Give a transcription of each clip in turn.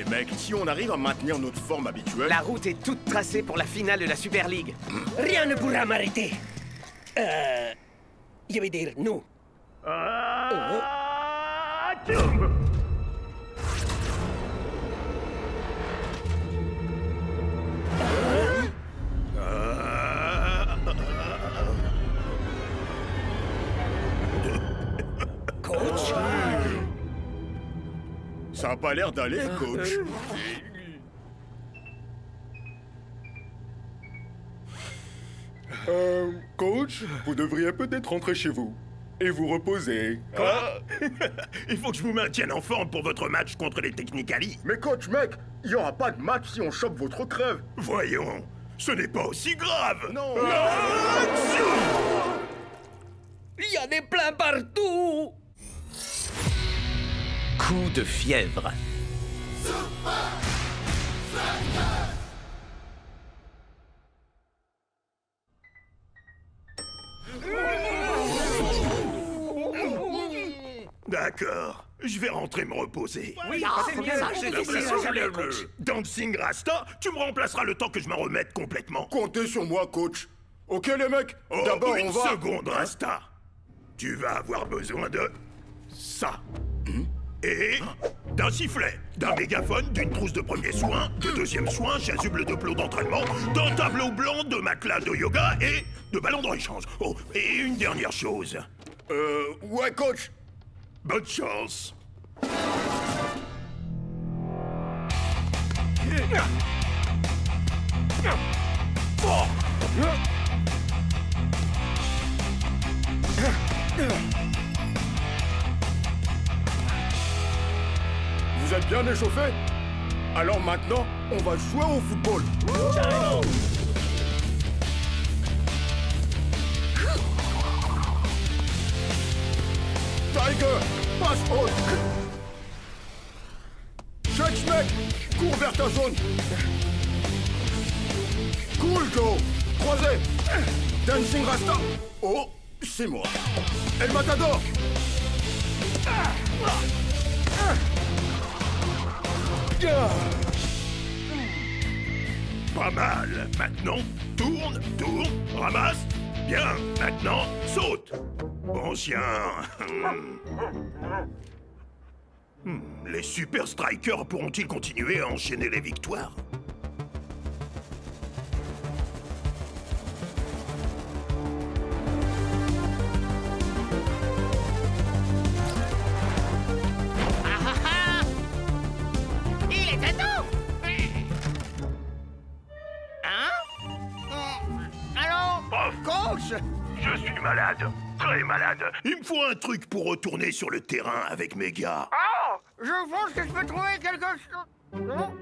mecs, si on arrive à maintenir notre forme habituelle... La route est toute tracée pour la finale de la Super League. Rien ne pourra m'arrêter. Je vais dire nous. Coach? Ça a pas l'air d'aller, coach. Coach, vous devriez peut-être rentrer chez vous et vous reposer. Quoi? Il faut que je vous maintienne en forme pour votre match contre les Technicali. Mais coach, mec, il y aura pas de match si on chope votre crève. Voyons, ce n'est pas aussi grave. Non. Il y a des plats partout. Coup de fièvre. D'accord, je vais rentrer me reposer. Oui, c'est bien ça, je Dancing Rasta, tu me remplaceras le temps que je m'en remette complètement. Comptez sur moi, coach. Ok, les mecs, Oh, d'abord une on va... seconde, Rasta. Tu vas avoir besoin de... ça. Et d'un sifflet, d'un mégaphone, d'une trousse de premier soin, de deuxième soin, chasuble de plot d'entraînement, d'un tableau blanc, de matelas de yoga et de ballon de rechange. Oh, et une dernière chose. Ouais, coach. Bonne chance. Vous êtes bien échauffés? Alors maintenant, on va jouer au football. Tiger, passe haute. Check, mec, cours vers ta zone. Cool, Joe. Croisé. Dancing Rasta. Oh, c'est moi. El Matador. Pas mal. Maintenant, tourne, ramasse. Bien. Maintenant, saute. Bon chien. Les super strikers pourront-ils continuer à enchaîner les victoires? Il est à temps. Hein? Allô? Coach! Je suis malade, très malade. Il me faut un truc pour retourner sur le terrain avec mes gars. Oh! Je pense que je peux trouver quelque chose. Non?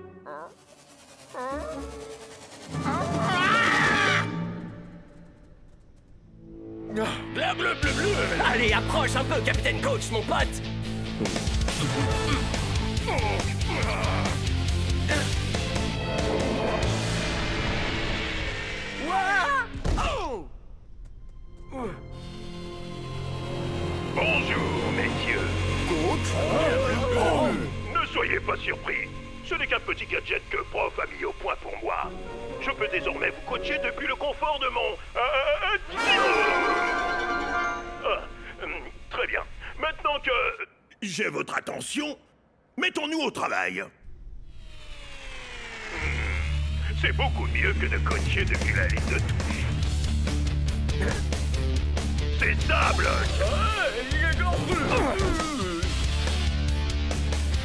Allez, approche un peu, Capitaine Coach, mon pote. Bonjour, messieurs. Coach? Ne soyez pas surpris. Ce n'est qu'un petit gadget que Prof a mis au point pour moi. Je peux désormais vous coacher depuis le confort de mon... très bien. Maintenant que j'ai votre attention, mettons-nous au travail. C'est beaucoup mieux que de coacher depuis la ligne de touche. C'est ça, Bloch.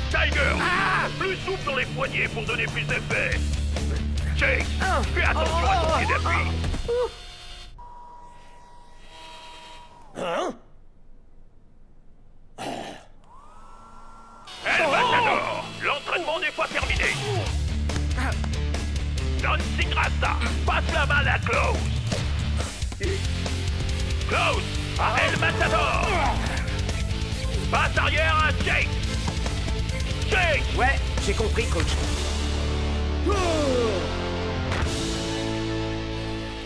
Tiger, plus souple dans les poignets pour donner plus d'effet. Chase, fais attention à ton pied d'appui. Hein? El Matador, l'entraînement n'est pas terminé. Dancing Rasta, passe la balle à Klaus. Klaus, à El Matador. Passe arrière à Jake. Jake. Ouais, j'ai compris, coach.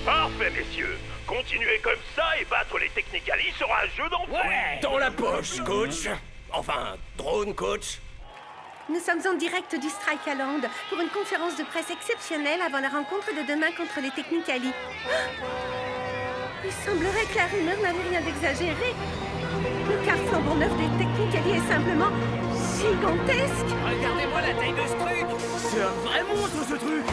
Parfait, messieurs. Continuez comme ça et battre les Technicali sera un jeu d'enfant. Ouais. Dans la poche, coach. Enfin, drone, coach. Nous sommes en direct du Strike-a-Land pour une conférence de presse exceptionnelle avant la rencontre de demain contre les Technicali. Il semblerait que la rumeur n'avait rien d'exagéré. Le car flambant neuf des Technicali est simplement gigantesque. Regardez-moi la taille de ce truc. C'est un vrai monstre, ce truc.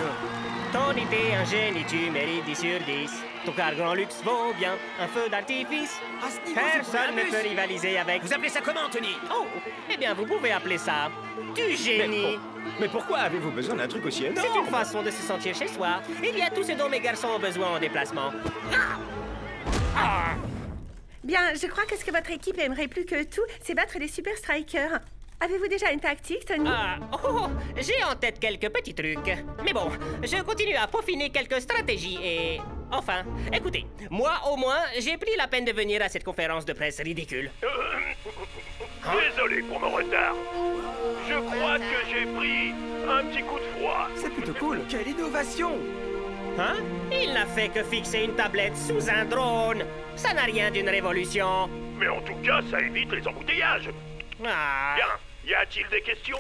Ton idée, un génie, tu mérites 10 sur 10. Ton car grand luxe vaut bien un feu d'artifice. À ce niveau, Personne ne peut rivaliser avec... Vous appelez ça comment, Tony? Oh, eh bien, vous pouvez appeler ça du génie. Mais pourquoi avez-vous besoin d'un truc aussi énorme? C'est une façon de se sentir chez soi. Il y a tout ce dont mes garçons ont besoin en déplacement. Bien, je crois que ce que votre équipe aimerait plus que tout, c'est battre les Super Strikers. Avez-vous déjà une tactique, Tony? J'ai en tête quelques petits trucs. Mais bon, je continue à peaufiner quelques stratégies et... Enfin, écoutez, moi au moins, j'ai pris la peine de venir à cette conférence de presse ridicule. Désolé pour mon retard. Je crois que j'ai pris un petit coup de froid. C'est plutôt cool. Quelle innovation! Hein? Il n'a fait que fixer une tablette sous un drone. Ça n'a rien d'une révolution. Mais en tout cas, ça évite les embouteillages. Ah. Bien, y a-t-il des questions?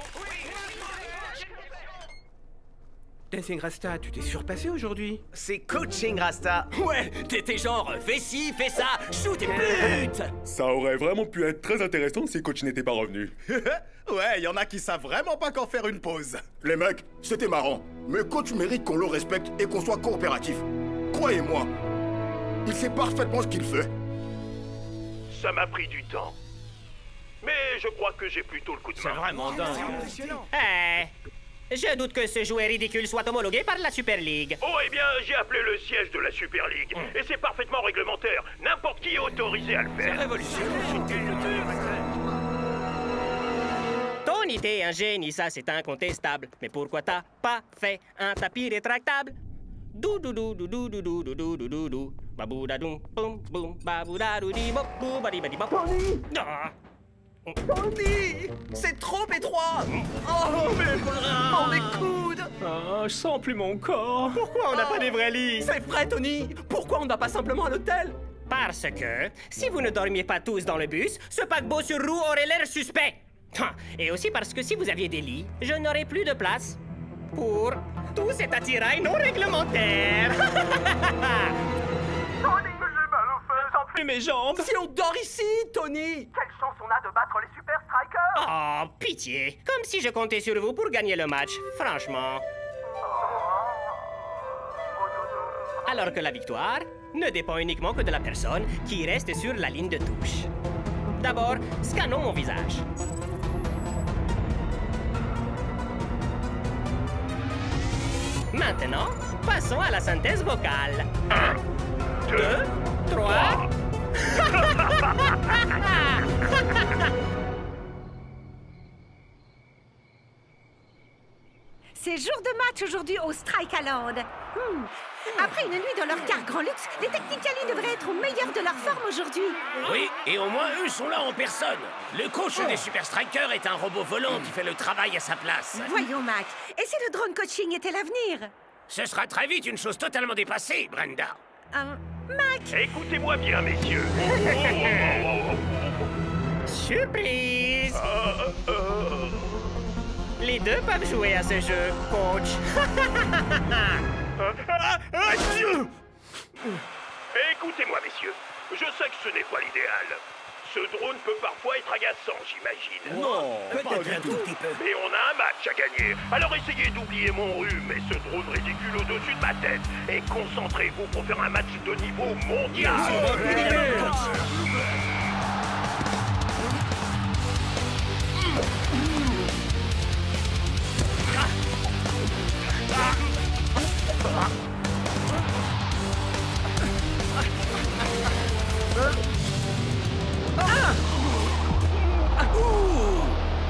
Dancing Rasta, tu t'es surpassé aujourd'hui. C'est coaching, Rasta. Ouais, t'étais genre, fais ci, fais ça, shoot et pute. Ça aurait vraiment pu être très intéressant si Coach n'était pas revenu. Ouais, y en a qui savent vraiment pas quand faire une pause. Les mecs, c'était marrant. Mais coach mérite qu'on le respecte et qu'on soit coopératif. Croyez-moi, il sait parfaitement ce qu'il fait. Ça m'a pris du temps. Mais je crois que j'ai plutôt le coup de main. C'est vraiment dingue. Je doute que ce jouet ridicule soit homologué par la Super League. Oh, eh bien, j'ai appelé le siège de la Super League. Et c'est parfaitement réglementaire. N'importe qui est autorisé à le faire. Ton idée est un génie, ça c'est incontestable. Mais pourquoi t'as pas fait un tapis rétractable? Dou dou dou dou dou dou dou dou dou dou dou dou. Baboudadoum, boum boum, baboudadoudi bop, boubadibadi bop. Tony, c'est trop étroit. Oh, mes bras, mes coudes. Oh, je sens plus mon corps. Pourquoi on n'a pas des vrais lits? C'est vrai, Tony. Pourquoi on ne va pas simplement à l'hôtel? Parce que, si vous ne dormiez pas tous dans le bus, ce paquebot sur roue aurait l'air suspect. Et aussi parce que si vous aviez des lits, je n'aurais plus de place pour tout cet attirail non réglementaire. Tony, j'ai mal aux fesses. J'en Plus mes jambes. Si on dort ici, Tony. Quelle chance on a de battre les Super Strikers. Oh, pitié. Comme si je comptais sur vous pour gagner le match, franchement. Alors que la victoire ne dépend uniquement que de la personne qui reste sur la ligne de touche. D'abord, scannons mon visage. Maintenant, passons à la synthèse vocale. 1, 2, 3... C'est jour de match aujourd'hui au Strike-a-Land. Après une nuit dans leur car grand luxe, les Technicali devraient être au meilleur de leur forme aujourd'hui. Oui, et au moins eux sont là en personne. Le coach des Super Strikers est un robot volant qui fait le travail à sa place. Voyons, Mac. Et si le drone coaching était l'avenir? Ce sera très vite une chose totalement dépassée, Brenda. Mac! Écoutez-moi bien, messieurs. Surprise! Les deux peuvent jouer à ce jeu, coach. Écoutez-moi, messieurs. Je sais que ce n'est pas l'idéal. Ce drone peut parfois être agaçant, j'imagine. Non, peut-être un tout petit peu. Mais on a un match à gagner. Alors essayez d'oublier mon rhume et ce drone ridicule au-dessus de ma tête. Et concentrez-vous pour faire un match de niveau mondial.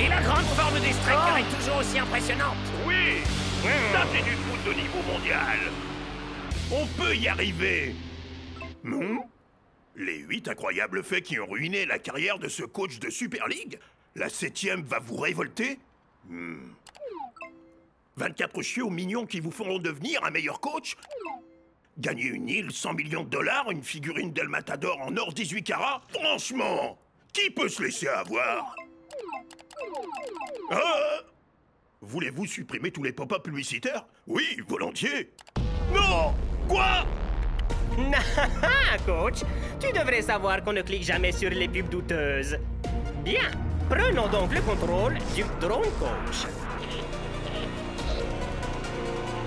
Et la grande forme des Strikers est toujours aussi impressionnante. Oui, ça c'est du foot de niveau mondial. On peut y arriver. Les 8 incroyables faits qui ont ruiné la carrière de ce coach de Super League? La 7e va vous révolter? 24 chiots mignons qui vous feront devenir un meilleur coach? Gagner une île, 100 millions de dollars, une figurine d'El Matador en or 18 carats? Franchement, qui peut se laisser avoir? Voulez-vous supprimer tous les pop-up publicitaires? Oui, volontiers. Non! Quoi? Coach, tu devrais savoir qu'on ne clique jamais sur les pubs douteuses. Bien, prenons donc le contrôle du drone coach.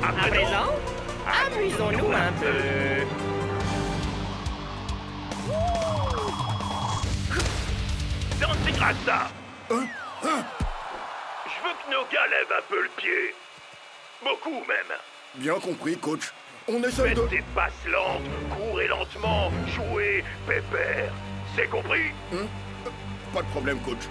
À présent, amusons-nous un peu. Dancing Rasta! Je veux que nos gars lèvent un peu le pied. Beaucoup même. Bien compris, coach. On essaie de... Faites des passes lentes, courez lentement, jouez, pépère. C'est compris? Pas de problème, coach.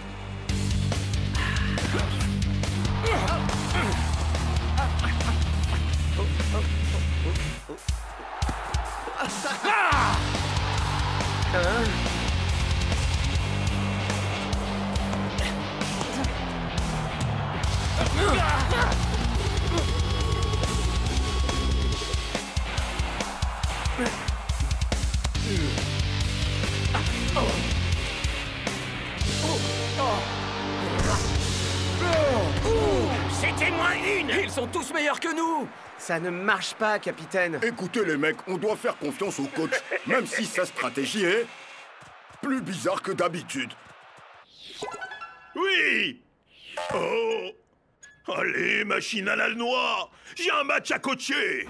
C'était moins une! Ils sont tous meilleurs que nous! Ça ne marche pas, capitaine. Écoutez, les mecs, on doit faire confiance au coach, même si sa stratégie est... plus bizarre que d'habitude. Oui! Oh! Allez, machine à la noix! J'ai un match à coacher!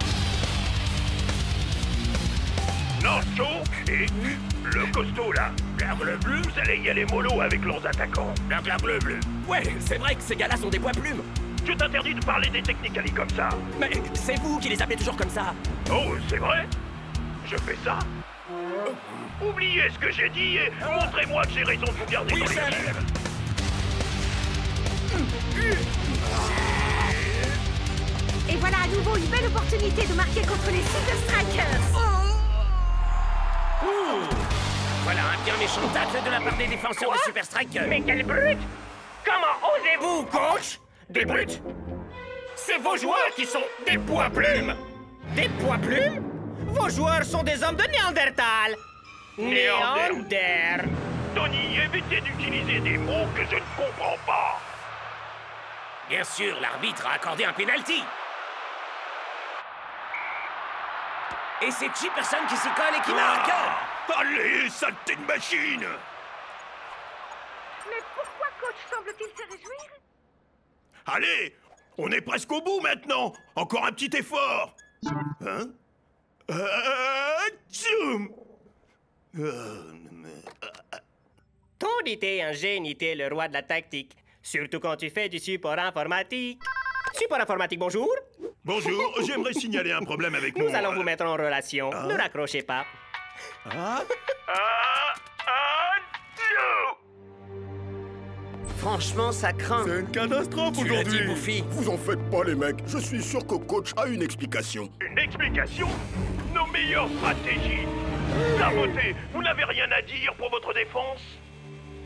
Nacho et le costaud, là. Le bleu, vous allez y aller mollo avec leurs attaquants. Bleu. Ouais, c'est vrai que ces gars-là sont des poids plumes. Je t'interdis de parler des Technicali comme ça. Mais c'est vous qui les appelez toujours comme ça. Oh, c'est vrai? Je fais ça? Oubliez ce que j'ai dit et montrez-moi que j'ai raison de vous garder dans l'équipe. Et voilà à nouveau une belle opportunité de marquer contre les Super Strikers. Voilà un bien méchant tacle de la part des défenseurs de Super Strikers. Mais quelle brute! Comment osez-vous, coach? Des brutes? C'est vos joueurs qui sont des poids plumes! Des poids plumes? Vos joueurs sont des hommes de Néandertal! Néander! Tony, évitez d'utiliser des mots que je ne comprends pas. Bien sûr, l'arbitre a accordé un penalty. Et c'est Chipperson qui s'y colle et qui marque. Allez, saleté de machine! Mais pourquoi coach semble-t-il se réjouir? Allez, on est presque au bout maintenant. Encore un petit effort. Hein? Tchoum! Ton idée un génie, t'es le roi de la tactique. Surtout quand tu fais du support informatique. Support informatique, bonjour. Bonjour, j'aimerais signaler un problème avec mon... Nous allons vous mettre en relation. Ne raccrochez pas. Franchement, ça craint. C'est une catastrophe Tu l'as dit, aujourd'hui. Buffy. Vous en faites pas, les mecs. Je suis sûr que coach a une explication. Une explication? Nos meilleures stratégies. Saboté, vous n'avez rien à dire pour votre défense?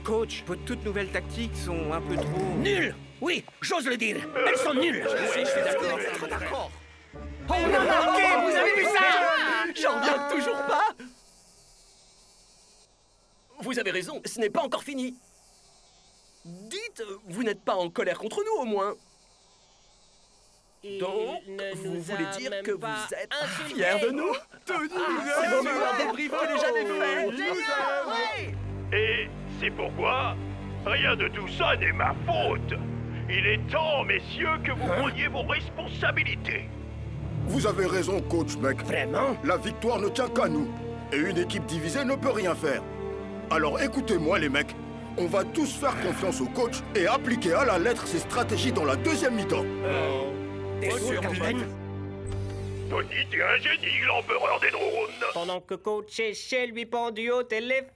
Coach, vos toutes nouvelles tactiques sont un peu trop... Nul. Oui, j'ose le dire. Elles sont nulles. Je suis d'accord. Oh non, Vous avez vu ça? J'en reviens toujours pas. Vous avez raison, ce n'est pas encore fini. Dites, vous n'êtes pas en colère contre nous, au moins. Donc, vous voulez dire que vous êtes fiers de nous? Tony, c'est le meilleur débrief que j'ai jamais fait. Et c'est pourquoi rien de tout ça n'est ma faute. Il est temps, messieurs, que vous preniez vos responsabilités. Vous avez raison, coach, mec. Vraiment? La victoire ne tient qu'à nous. Et une équipe divisée ne peut rien faire. Alors écoutez-moi, les mecs. On va tous faire confiance au coach et appliquer à la lettre ses stratégies dans la deuxième mi-temps. T'es sûr, capitaine? Tony, t'es un génie, l'empereur des drones. Pendant que coach est chez lui pendu au téléphone.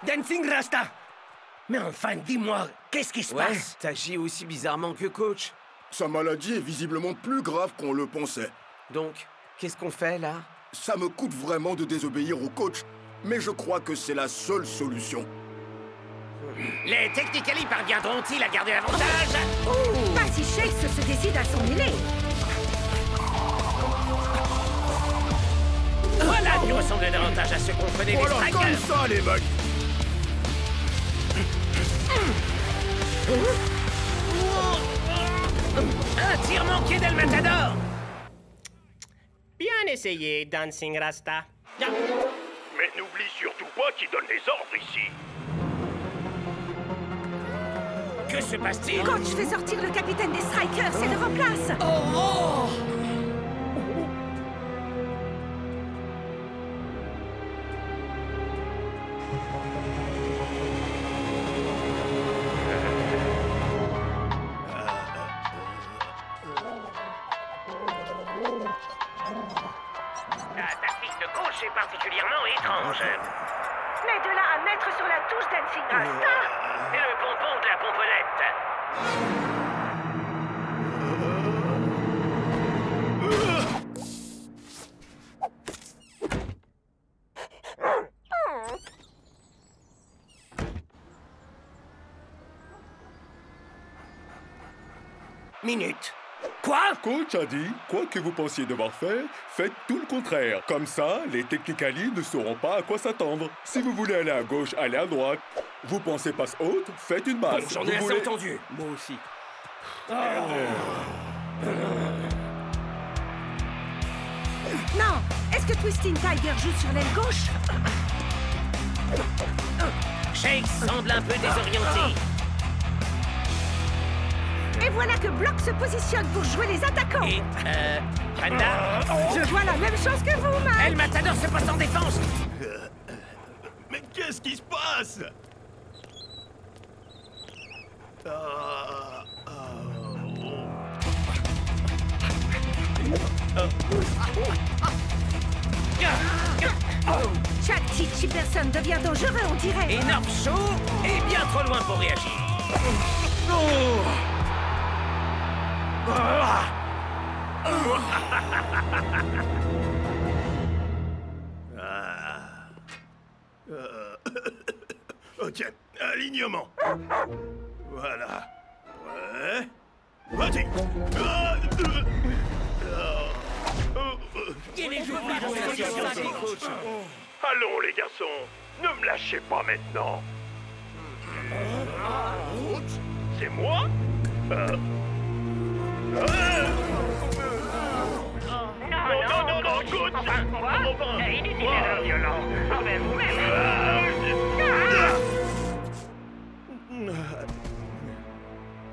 Dancing Rasta. Mais enfin, dis-moi, qu'est-ce qui se Ouais, passe? t'agis aussi bizarrement que coach. Sa maladie est visiblement plus grave qu'on le pensait. Donc, qu'est-ce qu'on fait, là? Ça me coûte vraiment de désobéir au coach, mais je crois que c'est la seule solution. Les Technicali parviendront-ils à garder l'avantage? Pas si Chase se décide à s'en mêler. Voilà qui ressemble d'un avantage à ceux qu'on connaît, les Voilà, strikers. comme ça, les mecs. Un tir manqué d'El Matador. Bien essayé, Dancing Rasta. Mais n'oublie surtout pas qui donne les ordres ici. Que se passe-t-il? Coach, fais sortir le capitaine des Strikers et le remplace. La tactique de coach est particulièrement étrange. Mais de là à mettre sur la touche Dancing Rasta. C'est le pompon de la pomponnette. Minute. Quoi? Coach a dit, quoi que vous pensiez devoir faire, faites tout le contraire. Comme ça, les Technicali ne sauront pas à quoi s'attendre. Si vous voulez aller à gauche, allez à droite. Vous pensez passe haute, faites une basse. J'en Vous ai assez voulez- entendu. Moi aussi. Non. Est-ce que Twisting Tiger joue sur l'aile gauche? Shake semble un peu désorienté. Et voilà que Block se positionne pour jouer les attaquants. Et, Brenda? Je vois la même chose que vous, Mike. El Matador se poste en défense. Mais qu'est-ce qui se passe? Chaque Tichy personne devient dangereux, on dirait. Et North Shore est bien trop loin pour réagir. Ok, alignement. Voilà. Ouais. Vas-y. Allons, les garçons. Ne me lâchez pas maintenant. C'est moi? Non, coach. Inutile d'être violent. Envers vous-même.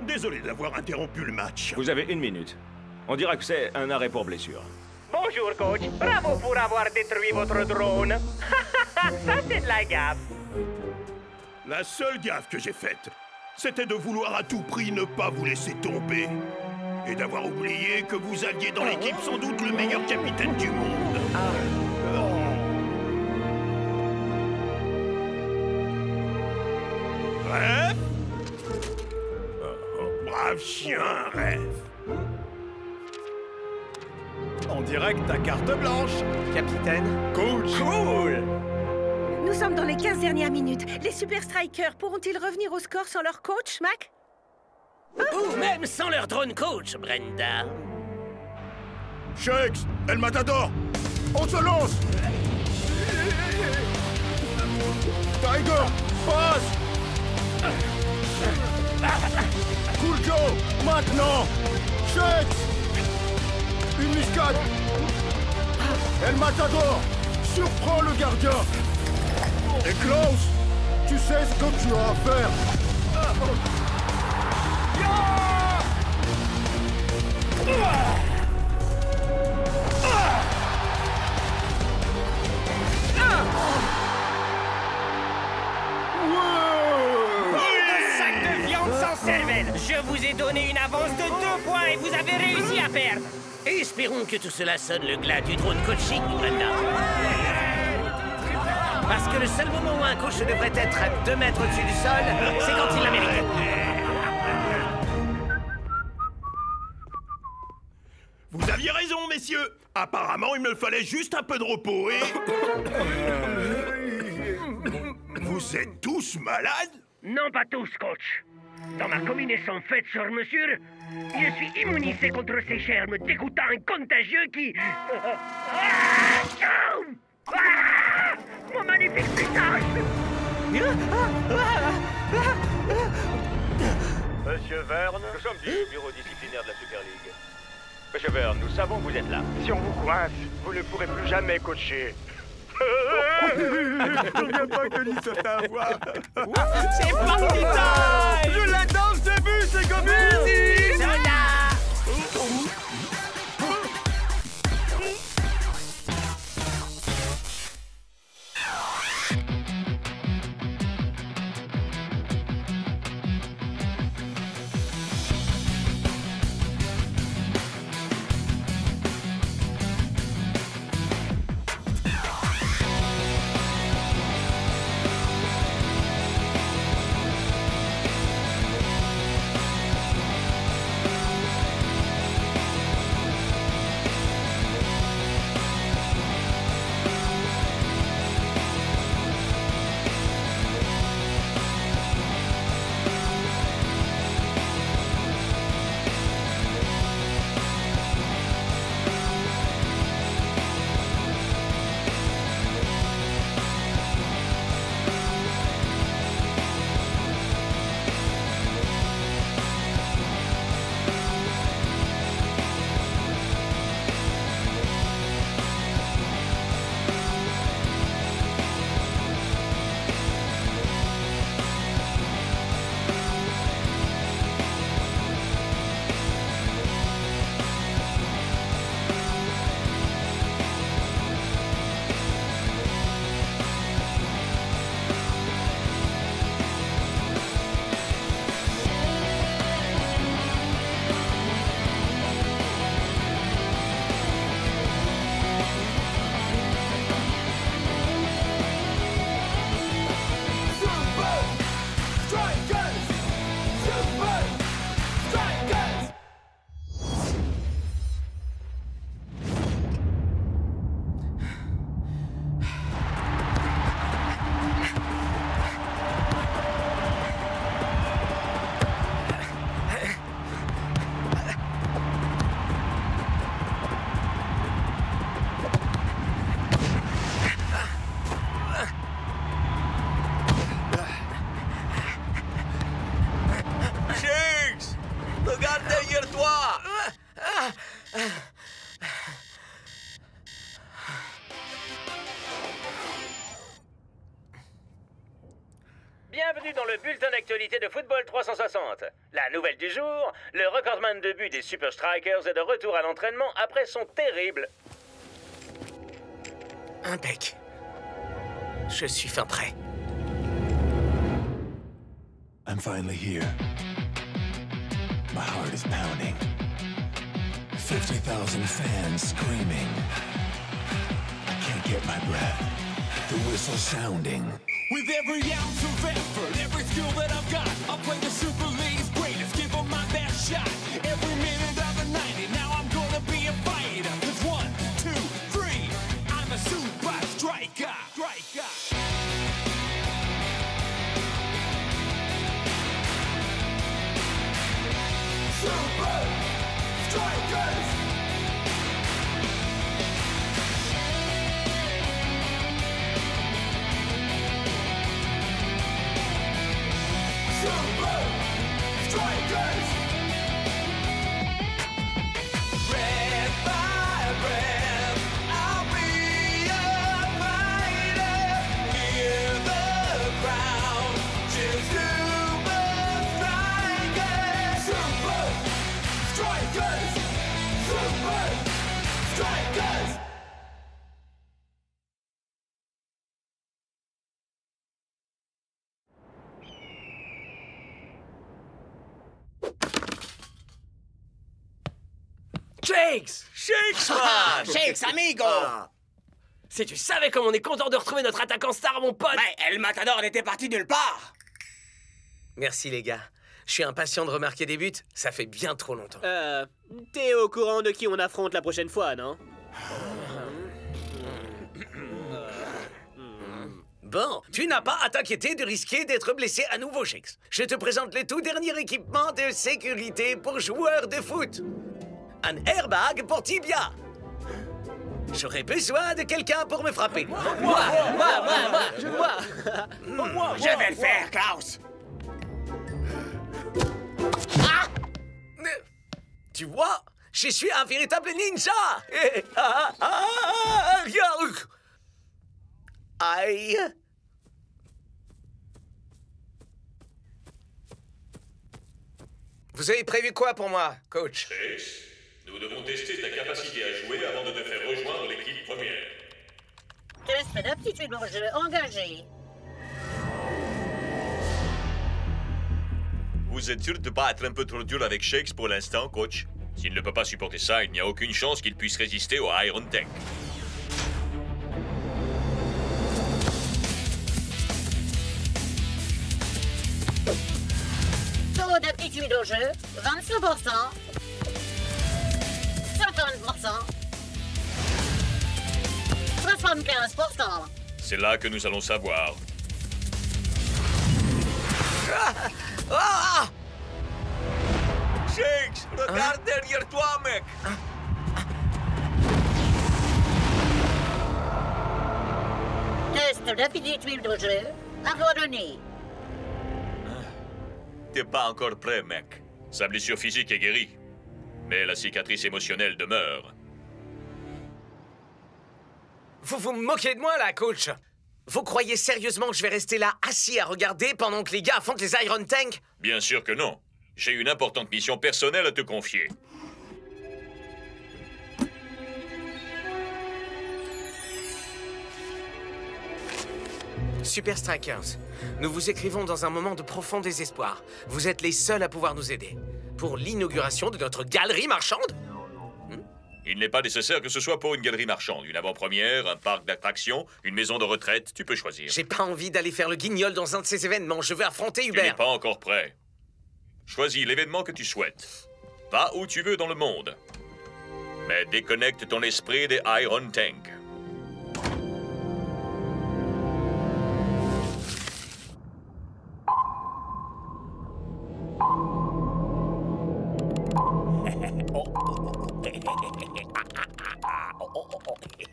Désolé d'avoir interrompu le match. Vous avez 1 minute. On dira que c'est un arrêt pour blessure. Bonjour, coach. Bravo pour avoir détruit votre drone. Ça, c'est de la gaffe. La seule gaffe que j'ai faite, c'était de vouloir à tout prix ne pas vous laisser tomber. Et d'avoir oublié que vous aviez dans l'équipe sans doute le meilleur capitaine du monde. Bref. Brave chien, rêve. En direct à carte blanche. Capitaine. Coach. Cool. Nous sommes dans les 15 dernières minutes. Les Super Strikers pourront-ils revenir au score sans leur coach, Mac? Ou même sans leur drone coach, Brenda. Shakes, El Matador. On se lance. Tiger, passe. Cool Joe, maintenant. Shakes. Une muscade. El Matador, surprends le gardien. Et Klaus, tu sais ce que tu as à faire. Sac de viande sans cervelle. Je vous ai donné une avance de 2 points et vous avez réussi à perdre. Espérons que tout cela sonne le glas du drone coaching, Brenda. Parce que le seul moment où un coach devrait être à 2 mètres au-dessus du sol, c'est quand il la mérite. Vous aviez raison, messieurs. Apparemment, il me fallait juste un peu de repos et... Vous êtes tous malades? Non, pas tous, coach. Dans ma combinaison faite sur mesure, je suis immunisé contre ces germes dégoûtants et contagieux qui... Mon magnifique pétage! Monsieur Verne, nous sommes du bureau disciplinaire de la Super League. Monsieur Verne, nous savons que vous êtes là. Si on vous coince, vous ne pourrez plus jamais coacher. Je reviens pas que Lee se fait avoir. C'est parti time! Je l'adore, c'est vu, c'est comme easy. Bienvenue dans le bulletin d'actualité de Football 360. La nouvelle du jour, le recordman de but des Super Strikers est de retour à l'entraînement après son terrible... Impec. Je suis fin prêt. I'm finally here. My heart is pounding. 50,000 fans screaming. I can't get my breath. The whistle sounding. With every ounce of effort, every skill that I've got, I'll play the Super League's greatest, give them my best shot. Every minute of the 90, now I'm gonna be a fighter. 'Cause 1, 2, 3, I'm a super striker. Super Strikers! Super Strikers! Red by red, I'll be a fighter. Hear the crowd cheer Super Strikers. Super Strikers! Super Strikers! Shakes! Shakes, Ah, man! Shakes, amigo! Si tu savais comme on est content de retrouver notre attaquant star, mon pote! Mais El Matador n'était parti nulle part! Merci, les gars. Je suis impatient de remarquer des buts. Ça fait bien trop longtemps. T'es au courant de qui on affronte la prochaine fois, non? Bon, tu n'as pas à t'inquiéter de risquer d'être blessé à nouveau, Shakes. Je te présente le tout dernier équipement de sécurité pour joueurs de foot. Un airbag pour tibia. J'aurais besoin de quelqu'un pour me frapper. Moi. Je vais le faire, Klaus. Ah! Tu vois, je suis un véritable ninja. Aïe. Vous avez prévu quoi pour moi, coach? Nous devons tester ta capacité à jouer avant de te faire rejoindre l'équipe première. Test d'aptitude au jeu engagé. Vous êtes sûr de ne pas être un peu trop dur avec Shakes pour l'instant, coach? S'il ne peut pas supporter ça, il n'y a aucune chance qu'il puisse résister au Iron Tank. Taux d'aptitude au jeu, 25%. 50%. 75%. C'est là que nous allons savoir. Shakes, regarde derrière toi, mec. Test d'aptitude au jeu, abandonné. T'es pas encore prêt, mec. Sa blessure physique est guérie. Mais la cicatrice émotionnelle demeure. Vous vous moquez de moi, là, coach? Vous croyez sérieusement que je vais rester là, assis à regarder, pendant que les gars affrontent les Iron Tank? Bien sûr que non. J'ai une importante mission personnelle à te confier. Super Strikers, nous vous écrivons dans un moment de profond désespoir. Vous êtes les seuls à pouvoir nous aider. Pour l'inauguration de notre galerie marchande? Il n'est pas nécessaire que ce soit pour une galerie marchande. Une avant-première, un parc d'attractions, une maison de retraite, tu peux choisir. J'ai pas envie d'aller faire le guignol dans un de ces événements. Je veux affronter Hubert. Tu n'es pas encore prêt. Choisis l'événement que tu souhaites. Va où tu veux dans le monde. Mais déconnecte ton esprit des Iron Tank.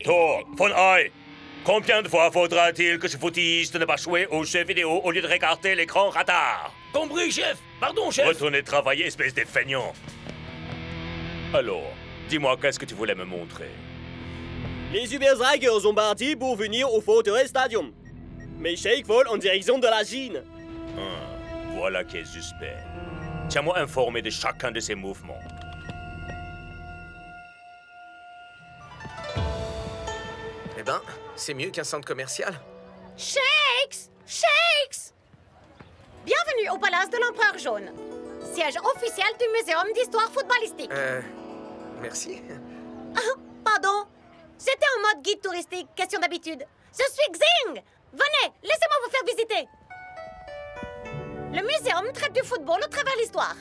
Thor, von Ai, combien de fois faudra-t-il que je vous dise de ne pas jouer aux jeux vidéo au lieu de regarder l'écran radar? Compris, chef. Pardon, chef. Retournez travailler, espèce de feignant. Alors, dis-moi, qu'est-ce que tu voulais me montrer? Les Super Strikers ont parti pour venir au Fortress Stadium. Mais Shake vole en direction de la Chine. Voilà qui est suspect. Tiens-moi informé de chacun de ses mouvements. Eh ben, c'est mieux qu'un centre commercial. Shakes! Shakes! Bienvenue au Palace de l'Empereur Jaune, siège officiel du Muséum d'Histoire Footballistique. Merci. Pardon, j'étais en mode guide touristique, question d'habitude. Je suis Xing! Venez, laissez-moi vous faire visiter. Le muséum traite du football au travers l'histoire.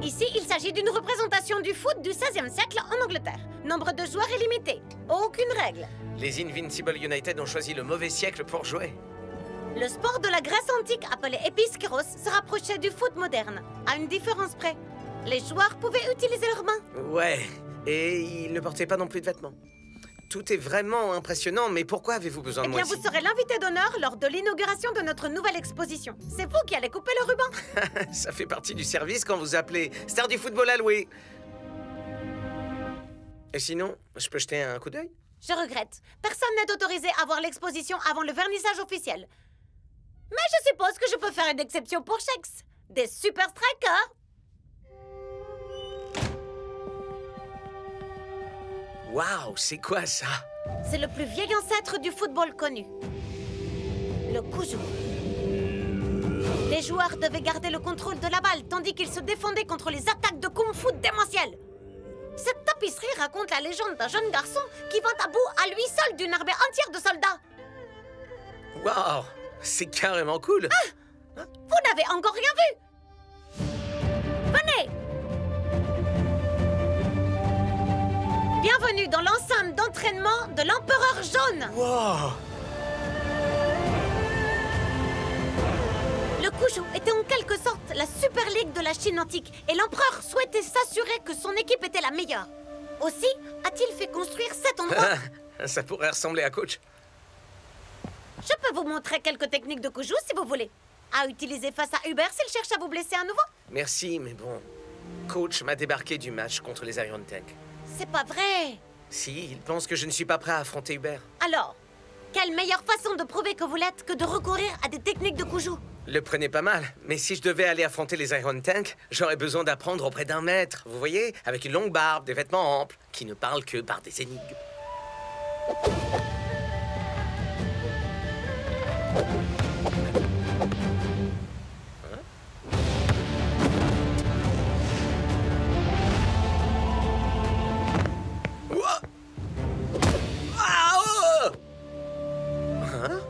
Ici, il s'agit d'une représentation du foot du XVIe siècle en Angleterre. Nombre de joueurs est limité. Aucune règle. Les Invincible United ont choisi le mauvais siècle pour jouer. Le sport de la Grèce antique, appelé Episkeiros, se rapprochait du foot moderne, à une différence près. Les joueurs pouvaient utiliser leurs mains. Ouais, et ils ne portaient pas non plus de vêtements. Tout est vraiment impressionnant, mais pourquoi avez-vous besoin de moi ici? Vous serez l'invité d'honneur lors de l'inauguration de notre nouvelle exposition. C'est vous qui allez couper le ruban. Ça fait partie du service quand vous appelez Star du football à louer. Et sinon, je peux jeter un coup d'œil? Je regrette. Personne n'est autorisé à voir l'exposition avant le vernissage officiel. Mais je suppose que je peux faire une exception pour Shakes. Des Super Strikers. Waouh, c'est quoi ça? C'est le plus vieil ancêtre du football connu. Le Kuju. Les joueurs devaient garder le contrôle de la balle tandis qu'ils se défendaient contre les attaques de kung-fu démentielles. Cette tapisserie raconte la légende d'un jeune garçon qui vint à bout à lui seul d'une armée entière de soldats. Waouh, c'est carrément cool. Ah, vous n'avez encore rien vu. Venez. Bienvenue dans l'enceinte d'entraînement de l'Empereur Jaune. Wow. Le Kuju était en quelque sorte la Super League de la Chine antique et l'empereur souhaitait s'assurer que son équipe était la meilleure. Aussi, a-t-il fait construire cet endroit? Ça pourrait ressembler à Coach. Je peux vous montrer quelques techniques de Kuju si vous voulez. À utiliser face à Hubert s'il cherche à vous blesser à nouveau. Merci, mais bon... Coach m'a débarqué du match contre les Iron Tank. C'est pas vrai. Si, il pense que je ne suis pas prêt à affronter Hubert. Alors, quelle meilleure façon de prouver que vous l'êtes que de recourir à des techniques de Kuju? Le prenez pas mal, mais si je devais aller affronter les Iron Tank, j'aurais besoin d'apprendre auprès d'un maître, vous voyez? Avec une longue barbe, des vêtements amples, qui ne parlent que par des énigmes.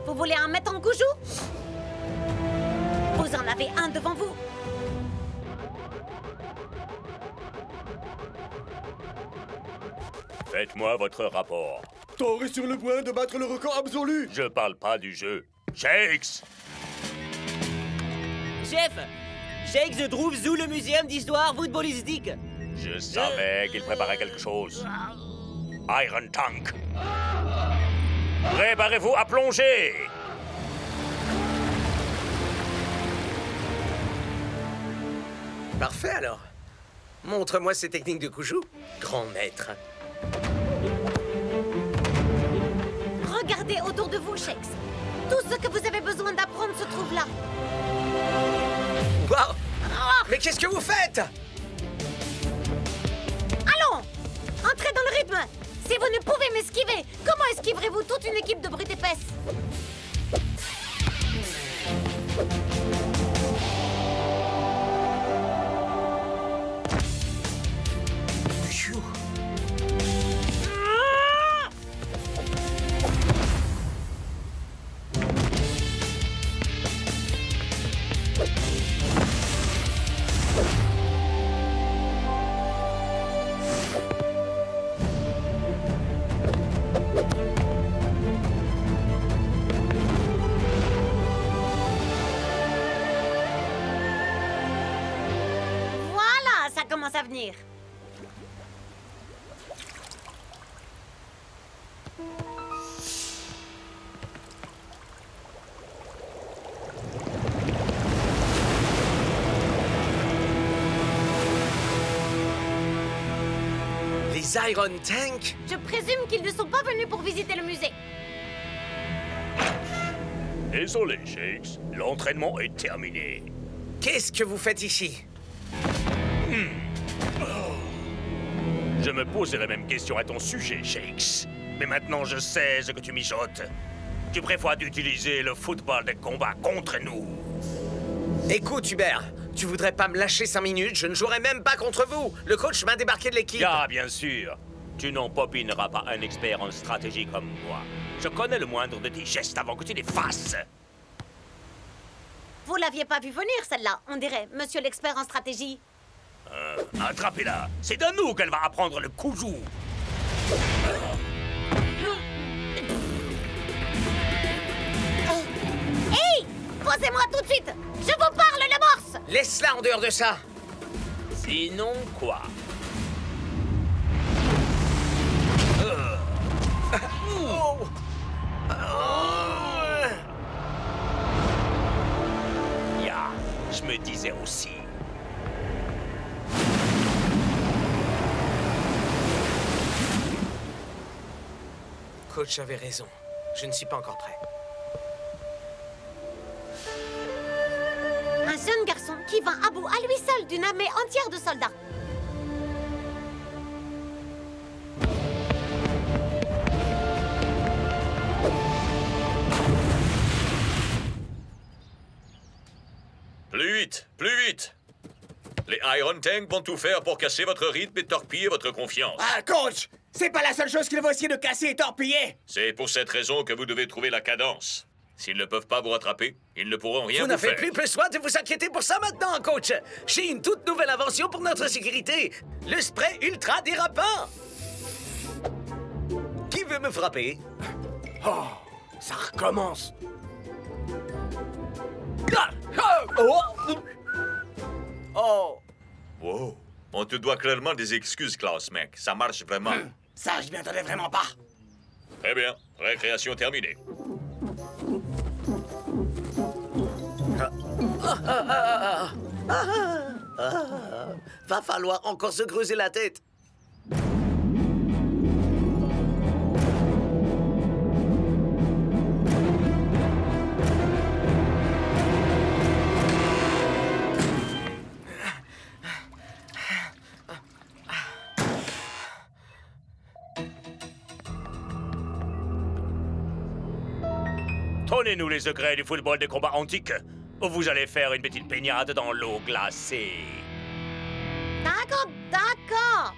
Vous voulez un maître en Kuju? Vous en avez un devant vous. Faites-moi votre rapport. Thor est sur le point de battre le record absolu. Je parle pas du jeu. Shakes! Chef, Shakes se trouve sous le muséum d'histoire footballistique. Je savais qu'il préparait quelque chose. Iron Tank. Préparez-vous à plonger! Parfait alors. Montre-moi ces techniques de Kuju, grand maître. Regardez autour de vous, Shakes. Tout ce que vous avez besoin d'apprendre se trouve là. Wow! Mais qu'est-ce que vous faites? Allons! Entrez dans le rythme. Si vous ne pouvez m'esquiver, comment esquiverez-vous toute une équipe de brutes épaisses? Voilà, ça commence à venir. Les Iron Tank? Je présume qu'ils ne sont pas venus pour visiter le musée. Désolé, Shakes. L'entraînement est terminé. Qu'est-ce que vous faites ici? Je me posais la même question à ton sujet, Shakes. Mais maintenant, je sais ce que tu mijotes. Tu prévois d'utiliser le football de combat contre nous. Écoute, Hubert, tu voudrais pas me lâcher 5 minutes? Je ne jouerai même pas contre vous. Le coach m'a débarqué de l'équipe. Ah, bien sûr. Tu n'en popineras pas un expert en stratégie comme moi. Je connais le moindre de tes gestes avant que tu les fasses. Vous l'aviez pas vu venir, celle-là, on dirait, monsieur l'expert en stratégie. Attrapez-la. C'est de nous qu'elle va apprendre le Kuju. Hey! Posez-moi tout de suite! Je vous parle, l'amorce! Laisse-la en dehors de ça. Sinon quoi? Ya, je me disais aussi. Coach avait raison. Je ne suis pas encore prêt. Un jeune garçon qui vint à bout à lui seul d'une armée entière de soldats. Plus vite, plus vite! Les Iron Tank vont tout faire pour casser votre rythme et torpiller votre confiance. Ah, coach! C'est pas la seule chose qu'ils vont essayer de casser et torpiller! C'est pour cette raison que vous devez trouver la cadence. S'ils ne peuvent pas vous rattraper, ils ne pourront rien Vous vous faire. n'avez plus besoin de vous inquiéter pour ça maintenant, coach. J'ai une toute nouvelle invention pour notre sécurité. Le spray ultra dérapant. Qui veut me frapper? Oh, ça recommence. Ah! Oh! Oh! Wow, On te doit clairement des excuses, Klaus, mec. Ça marche vraiment. Ça, je m'y attendais vraiment pas. Très bien. Récréation terminée. Va falloir encore se creuser la tête. Donnez-nous les secrets du football des combats antiques, ou vous allez faire une petite baignade dans l'eau glacée. D'accord, d'accord.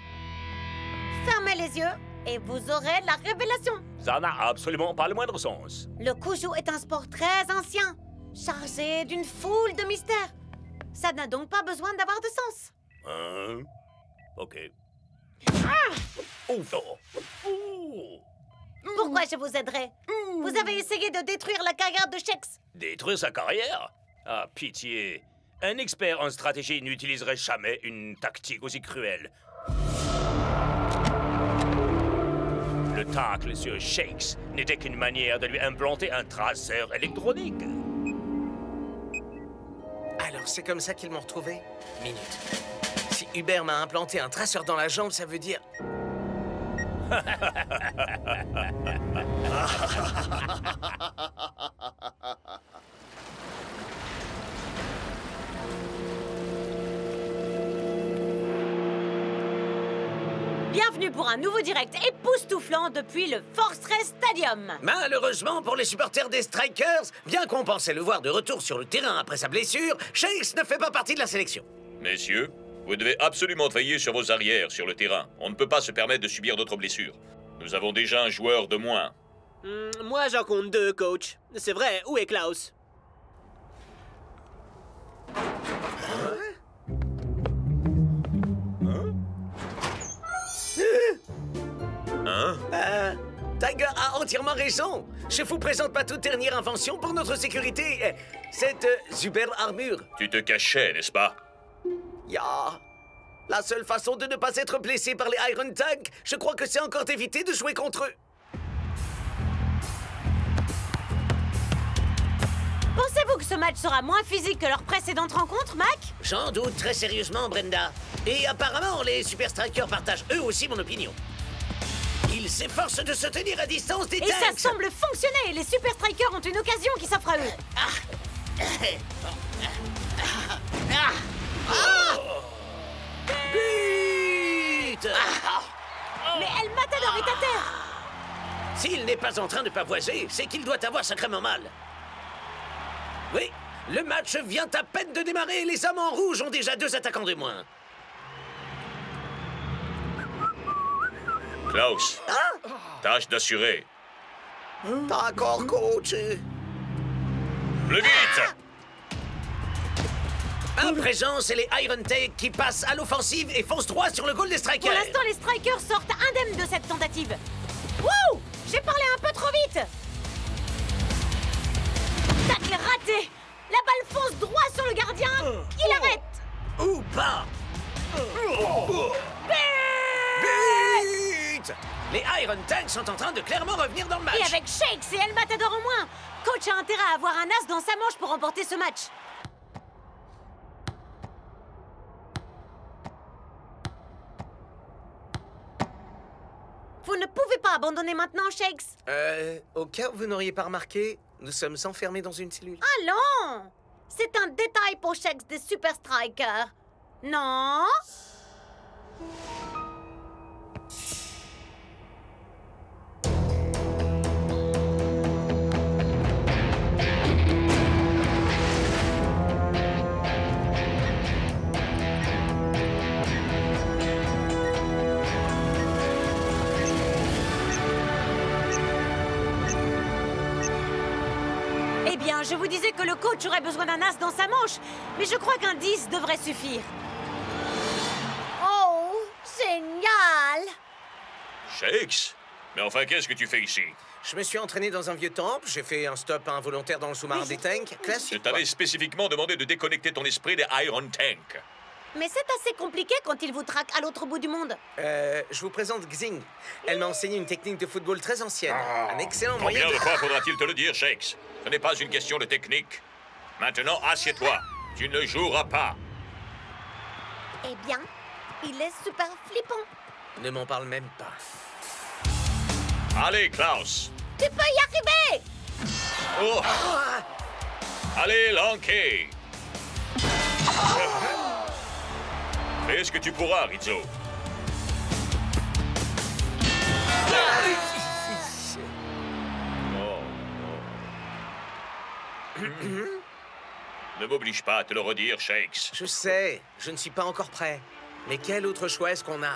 Fermez les yeux et vous aurez la révélation. Ça n'a absolument pas le moindre sens. Le Cujo est un sport très ancien, chargé d'une foule de mystères. Ça n'a donc pas besoin d'avoir de sens. Hein? Ok. Ouf. Pourquoi je vous aiderai? Vous avez essayé de détruire la carrière de Shex. Détruire sa carrière? Ah, pitié. Un expert en stratégie n'utiliserait jamais une tactique aussi cruelle. Le tacle sur Shakes n'était qu'une manière de lui implanter un traceur électronique. Alors, c'est comme ça qu'ils m'ont retrouvé? Minute. Si Hubert m'a implanté un traceur dans la jambe, ça veut dire... Bienvenue pour un nouveau direct époustouflant depuis le Fortress Stadium. Malheureusement pour les supporters des Strikers, bien qu'on pensait le voir de retour sur le terrain après sa blessure, Shakes ne fait pas partie de la sélection. Messieurs, vous devez absolument veiller sur vos arrières sur le terrain. On ne peut pas se permettre de subir d'autres blessures. Nous avons déjà un joueur de moins. Moi, j'en compte 2, coach. C'est vrai, où est Klaus? Tiger a entièrement raison. Je vous présente pas toute dernière invention pour notre sécurité. Cette superbe armure. Tu te cachais, n'est-ce pas? La seule façon de ne pas être blessé par les Iron Tank, je crois que c'est encore d'éviter de jouer contre eux. Pensez-vous que ce match sera moins physique que leur précédente rencontre, Mac? J'en doute très sérieusement, Brenda. Et apparemment, les Super Strikers partagent eux aussi mon opinion. Ils s'efforcent de se tenir à distance des tanks. Et ça semble fonctionner. Les Super Strikers ont une occasion qui s'offre à eux. But! Mais El Matador est à terre. S'il n'est pas en train de pavoiser, c'est qu'il doit avoir sacrément mal. Oui, le match vient à peine de démarrer et les hommes en rouge ont déjà 2 attaquants de moins. Klaus, tâche d'assurer. D'accord, coach. Plus vite! À présent, c'est les Iron Tank qui passent à l'offensive et foncent droit sur le goal des Strikers. Pour l'instant, les Strikers sortent indemnes de cette tentative. Wouh! J'ai parlé un peu trop vite. Tacle raté. La balle fonce droit sur le gardien. Il arrête. Ou pas. But! Les Iron Tanks sont en train de clairement revenir dans le match. Et avec Shakes et El Matador en moins, coach a intérêt à avoir un as dans sa manche pour remporter ce match. Vous ne pouvez pas abandonner maintenant, Shakes. Au cas où vous n'auriez pas remarqué, nous sommes enfermés dans une cellule. Allons! C'est un détail pour Shakes des Super Strikers. Non? Eh bien, je vous disais que le coach aurait besoin d'un as dans sa manche, mais je crois qu'un 10 devrait suffire. Oh, génial! Shakes? Mais enfin, qu'est-ce que tu fais ici? Je me suis entraîné dans un vieux temple, j'ai fait un stop involontaire dans le sous-marin des tanks. Je Classique. t'avais spécifiquement demandé de déconnecter ton esprit des Iron Tank. Mais c'est assez compliqué quand il vous traque à l'autre bout du monde. Je vous présente Xing. Elle m'a enseigné une technique de football très ancienne. Un excellent moyen Combien de fois faudra-t-il te le dire, Shakes? Ce n'est pas une question de technique. Maintenant, assieds-toi. Tu ne joueras pas. Eh bien, il est super flippant. Ne m'en parle même pas. Allez, Klaus. Tu peux y arriver! Oh. Allez, Lanky. Fais ce que tu pourras, Rizzo. Ne m'oblige pas à te le redire, Shakes. Je sais, je ne suis pas encore prêt. Mais quel autre choix est-ce qu'on a?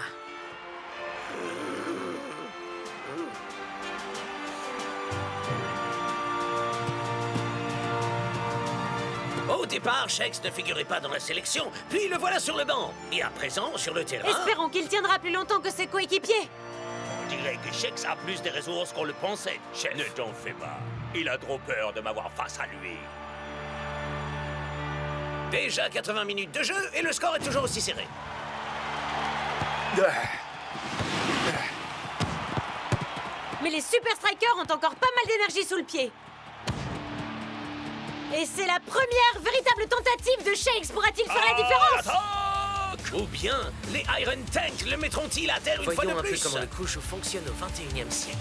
Au départ, Shakes ne figurait pas dans la sélection, puis le voilà sur le banc. Et à présent, sur le terrain... Espérons qu'il tiendra plus longtemps que ses coéquipiers. On dirait que Shakes a plus de ressources qu'on le pensait, chef. Ne t'en fais pas. Il a trop peur de m'avoir face à lui. Déjà 80 minutes de jeu et le score est toujours aussi serré. Mais les Super Strikers ont encore pas mal d'énergie sous le pied. Et c'est la première véritable tentative de Shakes pourra-t-il faire la différence? Ou bien, les Iron Tanks le mettront-ils à terre une fois de plus? Voyons un peu comment le Kushu fonctionne au XXIe siècle.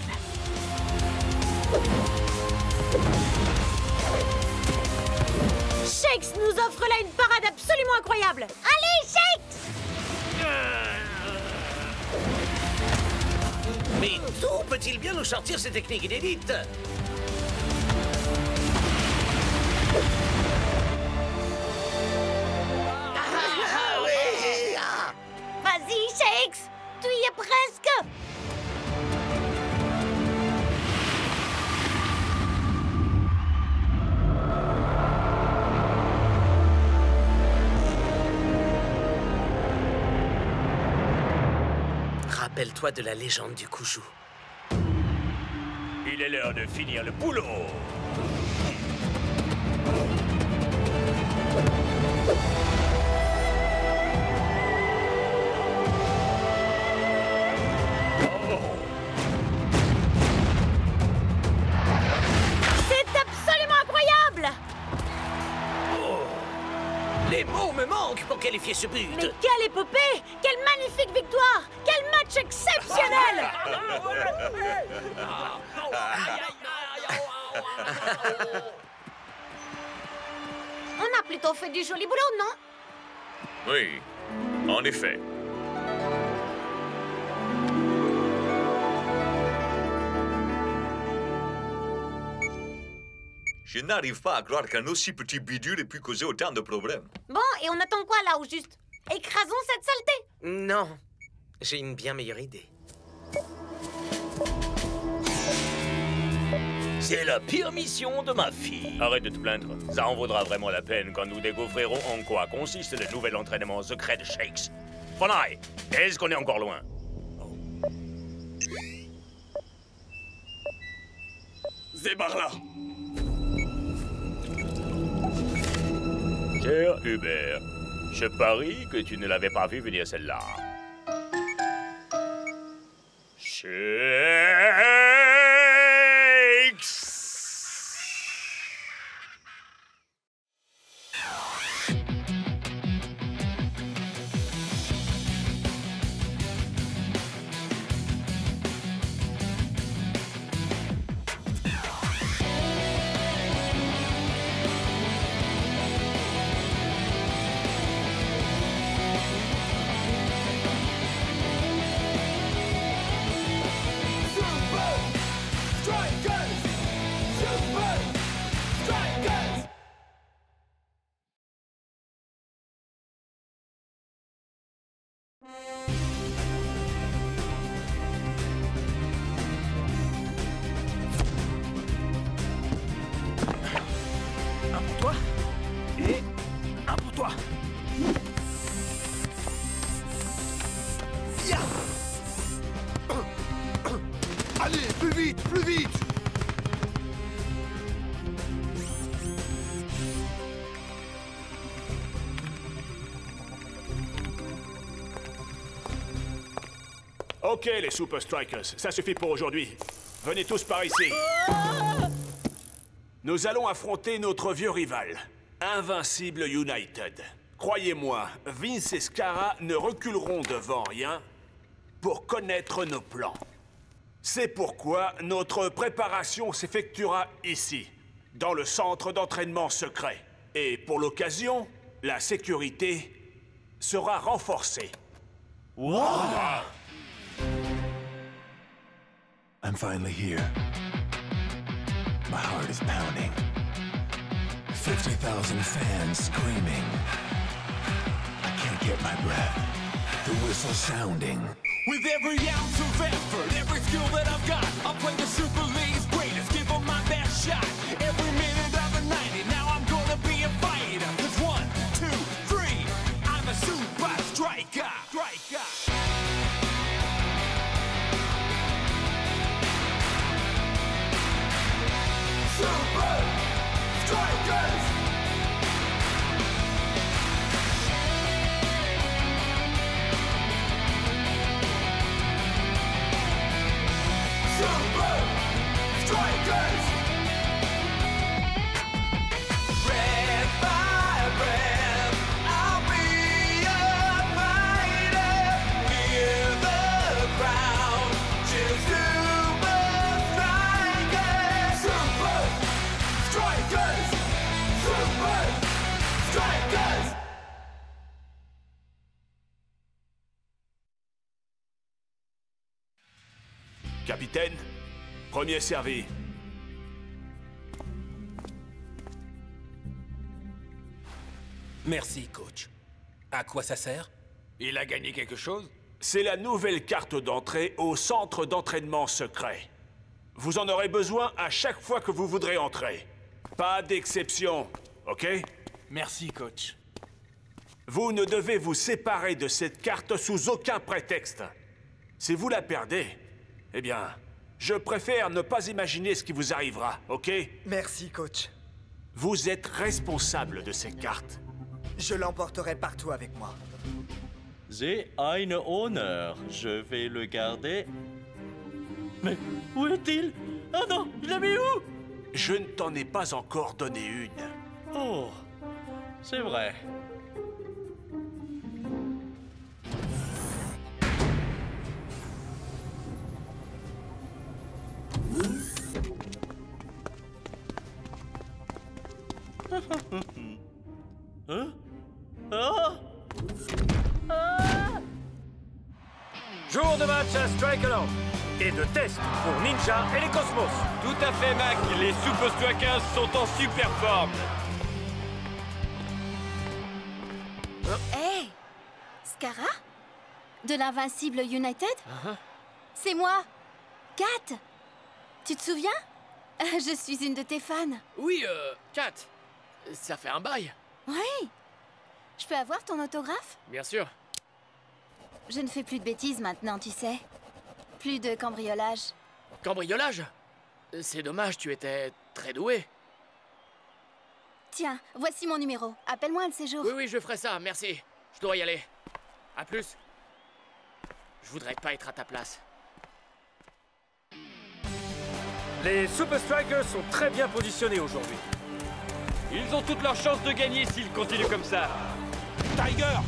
Shakes nous offre là une parade absolument incroyable. Allez, Shakes! Mais d'où peut-il bien nous sortir ces techniques inédites? Vas-y, Shakes! Tu y es presque! Rappelle-toi de la légende du Kushu. Il est l'heure de finir le boulot. C'est absolument incroyable! Les mots me manquent pour qualifier ce but. Mais quelle épopée! Quelle magnifique victoire! Quel match exceptionnel! On a plutôt fait du joli boulot, non? Oui, en effet. Je n'arrive pas à croire qu'un aussi petit bidule ait pu causer autant de problèmes. Bon, et on attend quoi là au juste? Écrasons cette saleté! Non, j'ai une bien meilleure idée. C'est la pire mission de ma fille. Arrête de te plaindre. Ça en vaudra vraiment la peine quand nous découvrirons en quoi consiste le nouvel entraînement secret de Shakes. Fonai, est-ce qu'on est encore loin? C'est par là. Cher Hubert, je parie que tu ne l'avais pas vu venir celle-là. Shakes! Un pour toi et un pour toi. Ya. Allez, plus vite, plus vite. Ok, les Super Strikers, ça suffit pour aujourd'hui. Venez tous par ici. Nous allons affronter notre vieux rival, Invincible United. Croyez-moi, Vince et Scara ne reculeront devant rien pour connaître nos plans. C'est pourquoi notre préparation s'effectuera ici, dans le centre d'entraînement secret. Et pour l'occasion, la sécurité sera renforcée. Wow! I'm finally here. My heart is pounding. 50,000 fans screaming. I can't get my breath. The whistle sounding. With every ounce of effort, every skill that I've got, I'll play the Super League's greatest, give them my best shot. Every minute of the 90, now I'm gonna be a fighter. 'Cause 1, 2, 3, I'm a super striker. Super Strikers! Super Strikers! Breath by breath, I'll be a fighter. Hear the crowd, cheer Super Strikers! Super Strikers! Super Strikers! Capitaine, premier servi. Merci, coach. À quoi ça sert? Il a gagné quelque chose? C'est la nouvelle carte d'entrée au centre d'entraînement secret. Vous en aurez besoin à chaque fois que vous voudrez entrer. Pas d'exception, ok? Merci, coach. Vous ne devez vous séparer de cette carte sous aucun prétexte. Si vous la perdez, eh bien, je préfère ne pas imaginer ce qui vous arrivera, ok? Merci, coach. Vous êtes responsable de ces cartes. Je l'emporterai partout avec moi. J'ai un honneur. Je vais le garder. Mais où est-il? Ah non, je l'ai mis où? Je ne t'en ai pas encore donné une. Oh, c'est vrai. Hein? Ah! Jour de match à Strikeland et de test pour Ninja et les Cosmos. Tout à fait, Mac. Les Super Strikers sont en super forme. Hé Scara? De l'Invincible United? C'est moi, Kat. Tu te souviens? Je suis une de tes fans. Oui, Kat. Ça fait un bail. Oui. Je peux avoir ton autographe? Bien sûr. Je ne fais plus de bêtises maintenant, tu sais. Plus de cambriolage. Cambriolage? C'est dommage, tu étais très doué. Tiens, voici mon numéro. Appelle-moi un de ces jours. Oui, je ferai ça, merci. Je dois y aller. À plus. Je voudrais pas être à ta place. Les Super Strikers sont très bien positionnés aujourd'hui. Ils ont toutes leurs chances de gagner s'ils continuent comme ça. Tiger!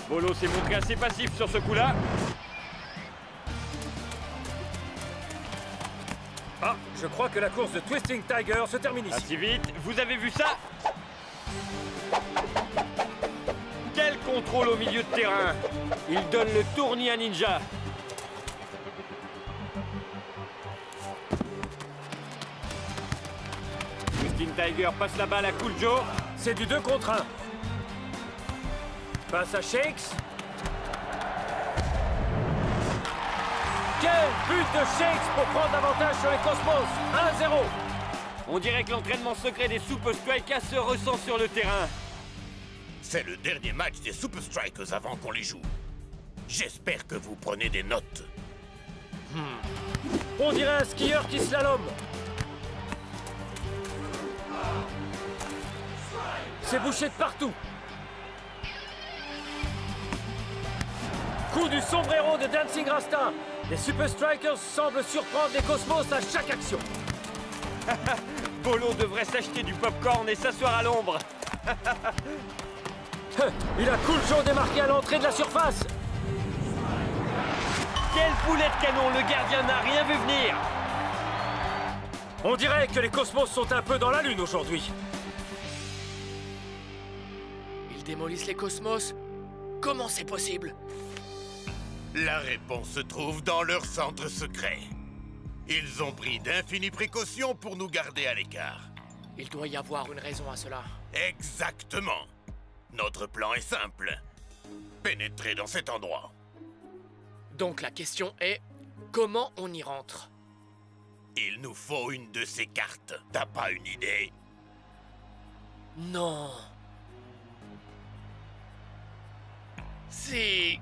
Bolo s'est montré assez passif sur ce coup-là. Ah, je crois que la course de Twisting Tiger se termine ici. Assez vite, vous avez vu ça? Quel contrôle au milieu de terrain! Il donne le tournis à Ninja. Twisting Tiger passe la balle à Cool Joe. C'est du 2 contre 1. Passe à Shakes. Quel but de Shakes pour prendre l'avantage sur les Cosmos. 1-0. On dirait que l'entraînement secret des Super Strikers se ressent sur le terrain. C'est le dernier match des Super Strikers avant qu'on les joue. J'espère que vous prenez des notes. On dirait un skieur qui slalome. C'est bouché de partout. Coup du sombrero de Dancing Rasta. Les Super Strikers semblent surprendre les Cosmos à chaque action. Bolo devrait s'acheter du popcorn et s'asseoir à l'ombre. Il a Cool Joe démarqué à l'entrée de la surface. Quel boulet de canon, le gardien n'a rien vu venir. On dirait que les Cosmos sont un peu dans la lune aujourd'hui. Ils démolissent les Cosmos? Comment c'est possible? La réponse se trouve dans leur centre secret. Ils ont pris d'infinies précautions pour nous garder à l'écart. Il doit y avoir une raison à cela. Exactement. Notre plan est simple. Pénétrer dans cet endroit. Donc la question est, comment on y rentre? Il nous faut une de ces cartes. T'as pas une idée? Non. Si.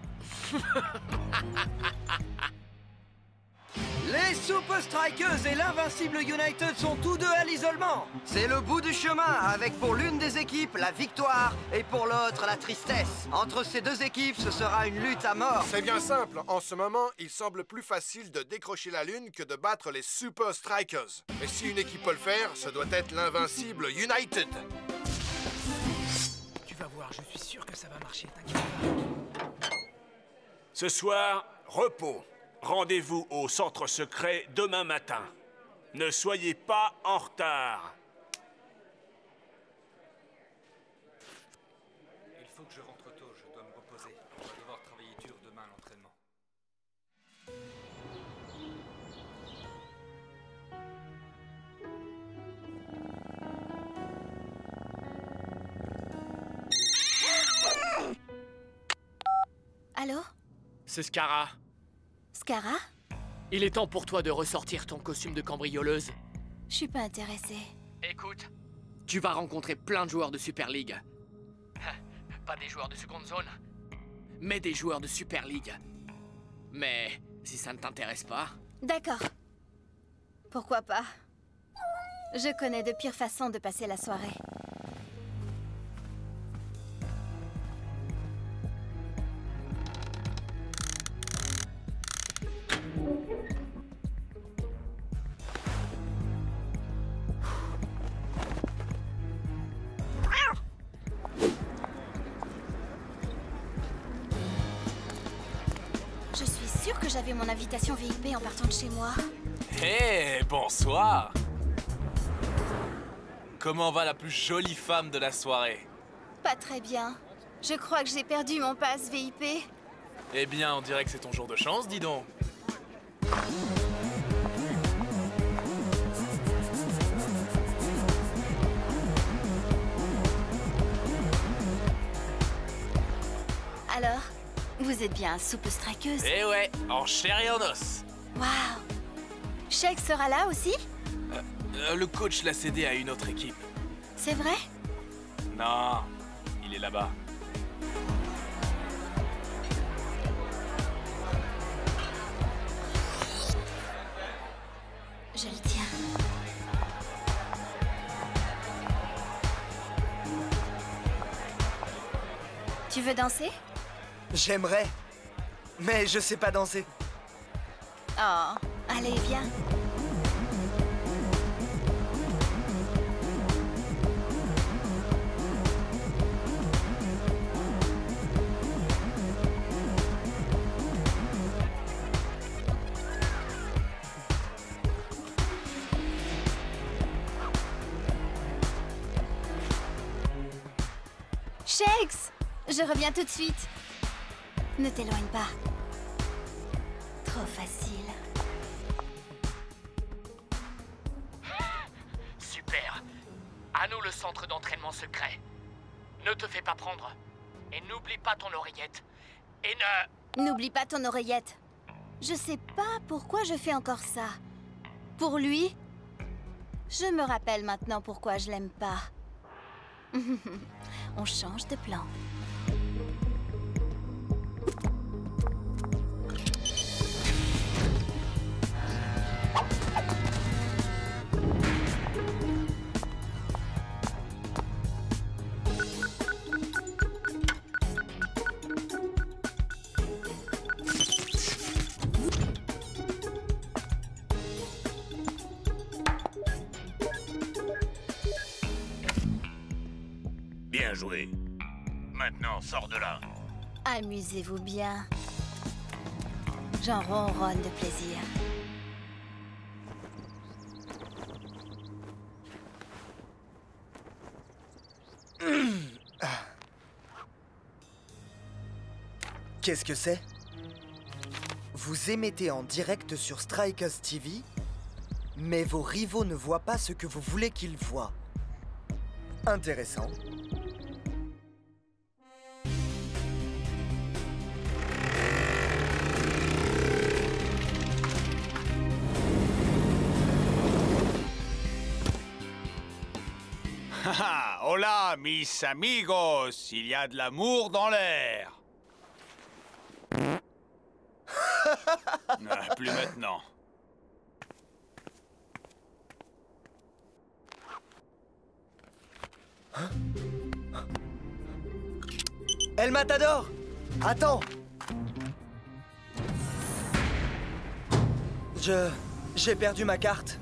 Les Super Strikers et l'Invincible United sont tous deux à l'isolement. C'est le bout du chemin, avec pour l'une des équipes la victoire et pour l'autre la tristesse. Entre ces deux équipes, ce sera une lutte à mort. C'est bien simple. En ce moment, il semble plus facile de décrocher la Lune que de battre les Super Strikers. Mais si une équipe peut le faire, ce doit être l'Invincible United. Tu vas voir, je suis sûr que ça va marcher, t'inquiète pas. Ce soir, repos. Rendez-vous au centre secret demain matin. Ne soyez pas en retard. Il faut que je rentre tôt, je dois me reposer. Je vais devoir travailler dur demain à l'entraînement. Allô? C'est Scara. Scara? Il est temps pour toi de ressortir ton costume de cambrioleuse. Je suis pas intéressée. Écoute, tu vas rencontrer plein de joueurs de Super League. Pas des joueurs de seconde zone, mais des joueurs de Super League. Mais si ça ne t'intéresse pas... D'accord. Pourquoi pas? Je connais de pires façons de passer la soirée. Je suis sûre que j'avais mon invitation VIP en partant de chez moi. Hé, bonsoir. Comment va la plus jolie femme de la soirée? Pas très bien. Je crois que j'ai perdu mon pass VIP. Eh bien, on dirait que c'est ton jour de chance, dis donc. Alors, vous êtes bien Super Strikeuse? Eh ouais, en chair et en os. Waouh! Shake sera là aussi? Le coach l'a cédé à une autre équipe. C'est vrai? Non, il est là-bas. Je le tiens. Tu veux danser? J'aimerais, mais je sais pas danser. Oh, allez, viens. Shakes! Je reviens tout de suite. Ne t'éloigne pas. Trop facile. Super. À nous le centre d'entraînement secret. Ne te fais pas prendre. Et n'oublie pas ton oreillette. Et ne... N'oublie pas ton oreillette. Je sais pas pourquoi je fais encore ça. Pour lui, je me rappelle maintenant pourquoi je l'aime pas. On change de plan. Bien joué. Maintenant, sors de là. Amusez-vous bien. J'en ronronne de plaisir. Qu'est-ce que c'est? Vous émettez en direct sur Strikers TV, mais vos rivaux ne voient pas ce que vous voulez qu'ils voient. Intéressant. Hola, mis amigos. Il y a de l'amour dans l'air. Plus maintenant. El Matador! Attends! J'ai perdu ma carte.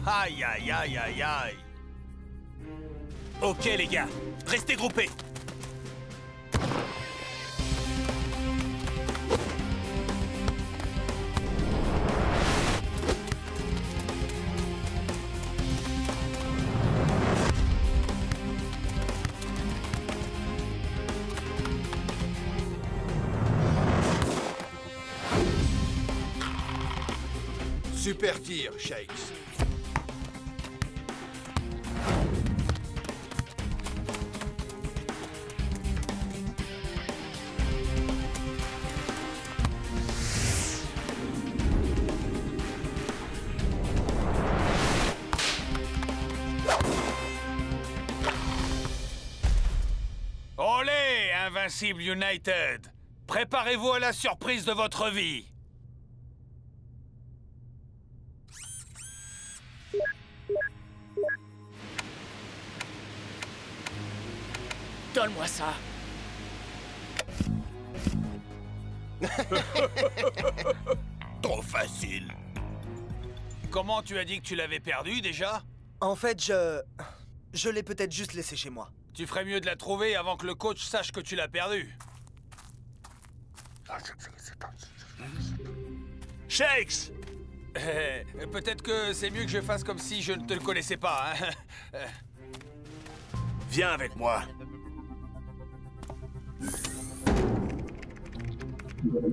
Aïe, aïe, aïe, aïe, aïe. Ok, les gars, restez groupés. Super tir, Shakes. Olé, Invincible United! Préparez-vous à la surprise de votre vie! Donne-moi ça. Trop facile. Comment tu as dit que tu l'avais perdu déjà? En fait, je l'ai peut-être juste laissé chez moi. Tu ferais mieux de la trouver avant que le coach sache que tu l'as perdue. Shakes! Peut-être que c'est mieux que je fasse comme si je ne te le connaissais pas, hein? Viens avec moi.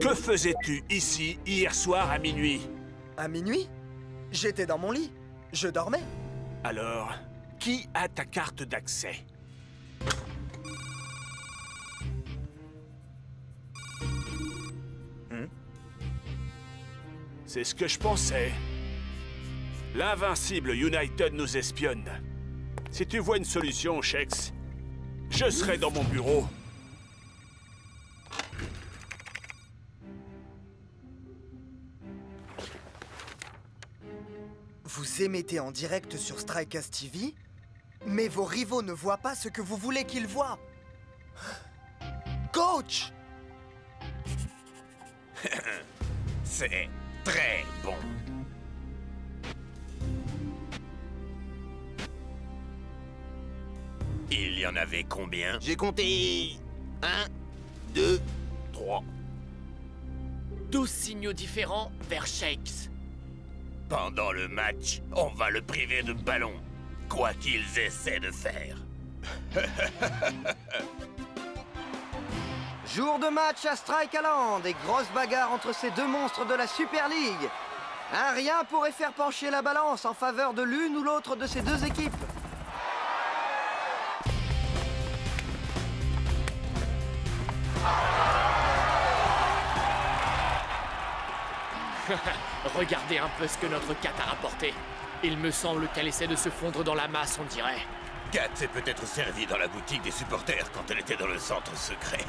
Que faisais-tu ici hier soir à minuit? À minuit? J'étais dans mon lit. Je dormais. Alors, qui a ta carte d'accès? C'est ce que je pensais. L'Invincible United nous espionne. Si tu vois une solution, Shakes, je serai dans mon bureau. Vous émettez en direct sur Strikers TV, mais vos rivaux ne voient pas ce que vous voulez qu'ils voient. Coach! C'est très bon. Il y en avait combien? J'ai compté... 1, 2, 3. 12 signaux différents vers Shakes. Pendant le match, on va le priver de ballon, quoi qu'ils essaient de faire. Jour de match à Strikeland et grosse bagarre entre ces deux monstres de la Super League. Un rien pourrait faire pencher la balance en faveur de l'une ou l'autre de ces deux équipes. Regardez un peu ce que notre Cat a rapporté. Il me semble qu'elle essaie de se fondre dans la masse, on dirait. Kat s'est peut-être servie dans la boutique des supporters quand elle était dans le centre secret.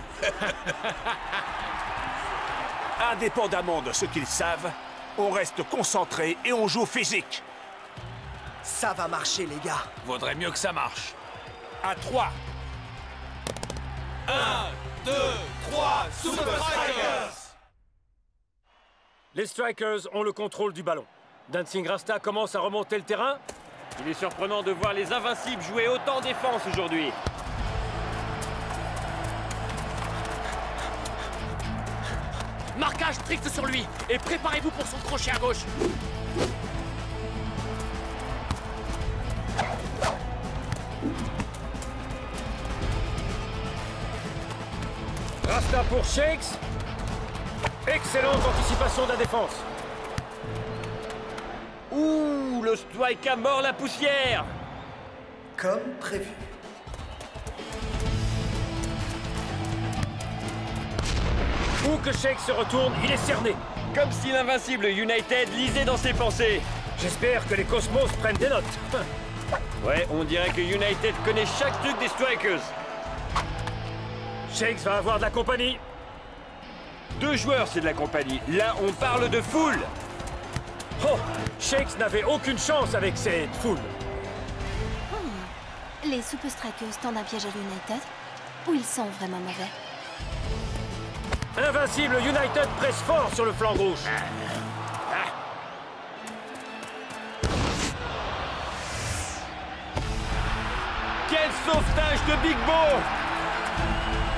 Indépendamment de ce qu'ils savent, on reste concentré et on joue physique. Ça va marcher, les gars. Vaudrait mieux que ça marche. À 3. 1, 2, 3, Super Strikers! Les Strikers ont le contrôle du ballon. Dancing Rasta commence à remonter le terrain. Il est surprenant de voir les Invincibles jouer autant défense aujourd'hui. Marquage strict sur lui et préparez-vous pour son crochet à gauche. Rasta pour Shakes. Excellente anticipation de la défense. Ouh, le striker mord la poussière. Comme prévu. Où que Shakes se retourne, il est cerné. Comme si l'invincible United lisait dans ses pensées. J'espère que les Cosmos prennent des notes. Ouais, on dirait que United connaît chaque truc des Strikers. Shakes va avoir de la compagnie. 2 joueurs, c'est de la compagnie. Là, on parle de foule. Oh, Shakes n'avait aucune chance avec cette foule. Les Super Strikers tendent un piège à l'United? Ou ils sont vraiment mauvais? Invincible United presse fort sur le flanc gauche. Quel sauvetage de Big Bo!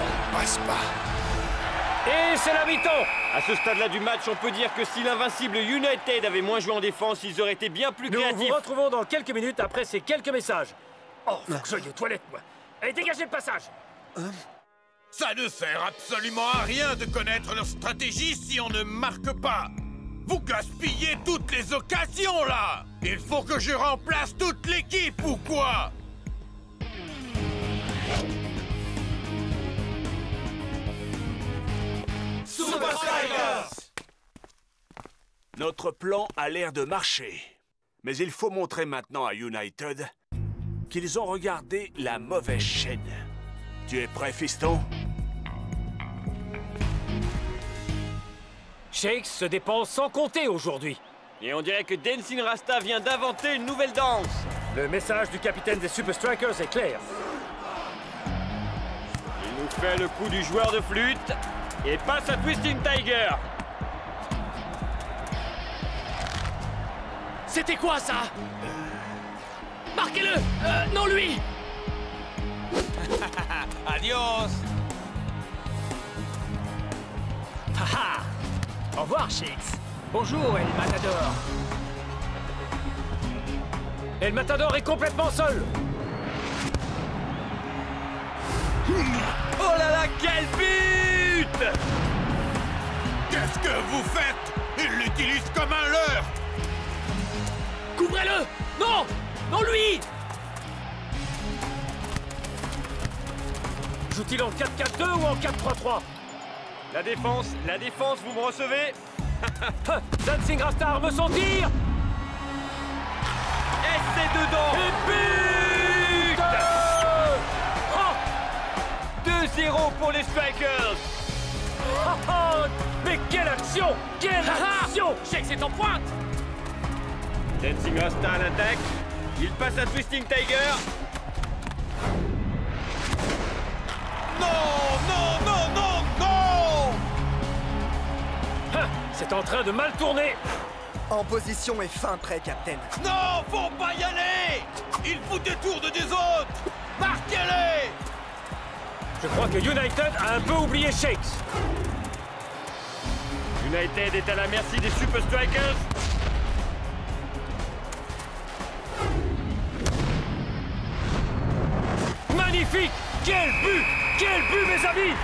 On passe pas. Et c'est la mi-temps. À ce stade-là du match, on peut dire que si l'invincible United avait moins joué en défense, ils auraient été bien plus créatifs. Nous vous retrouvons dans quelques minutes après ces quelques messages. Oh, faut que j'aille aux toilettes, moi. Allez, dégagez le passage. Ça ne sert absolument à rien de connaître leur stratégie si on ne marque pas. Vous gaspillez toutes les occasions, là. Il faut que je remplace toute l'équipe ou quoi? Super Strikers! Notre plan a l'air de marcher. Mais il faut montrer maintenant à United qu'ils ont regardé la mauvaise chaîne. Tu es prêt, fiston? Shakes se dépense sans compter aujourd'hui. Et on dirait que Dancing Rasta vient d'inventer une nouvelle danse. Le message du capitaine des Super Strikers est clair. Il nous fait le coup du joueur de flûte et passe à Twisting Tiger. C'était quoi ça? Marquez-le! Non lui! Adios! Haha! Au revoir, Shakes. Bonjour, El Matador. El Matador est complètement seul. Oh là là, quel but! Qu'est-ce que vous faites? Il l'utilise comme un leurre! Couvrez-le! Non! Non lui! Joue-t-il en 4-4-2 ou en 4-3-3? La défense, vous me recevez? Dancing Rasta arme son tir! Et c'est dedans! Et but! Oh! 2-0 pour les Strikers! Mais quelle action! Quelle action! Shakes est en pointe! Dancing Rasta à l'attaque. Il passe à Twisting Tiger. Non, non, non, non, non! C'est en train de mal tourner. En position et fin prêt, Captain. Non, faut pas y aller! Il vous détourne des autres! Marquez-les! Je crois que United a un peu oublié Shakes. United est à la merci des Super Strikers. Magnifique! Quel but! Quel but, mes amis!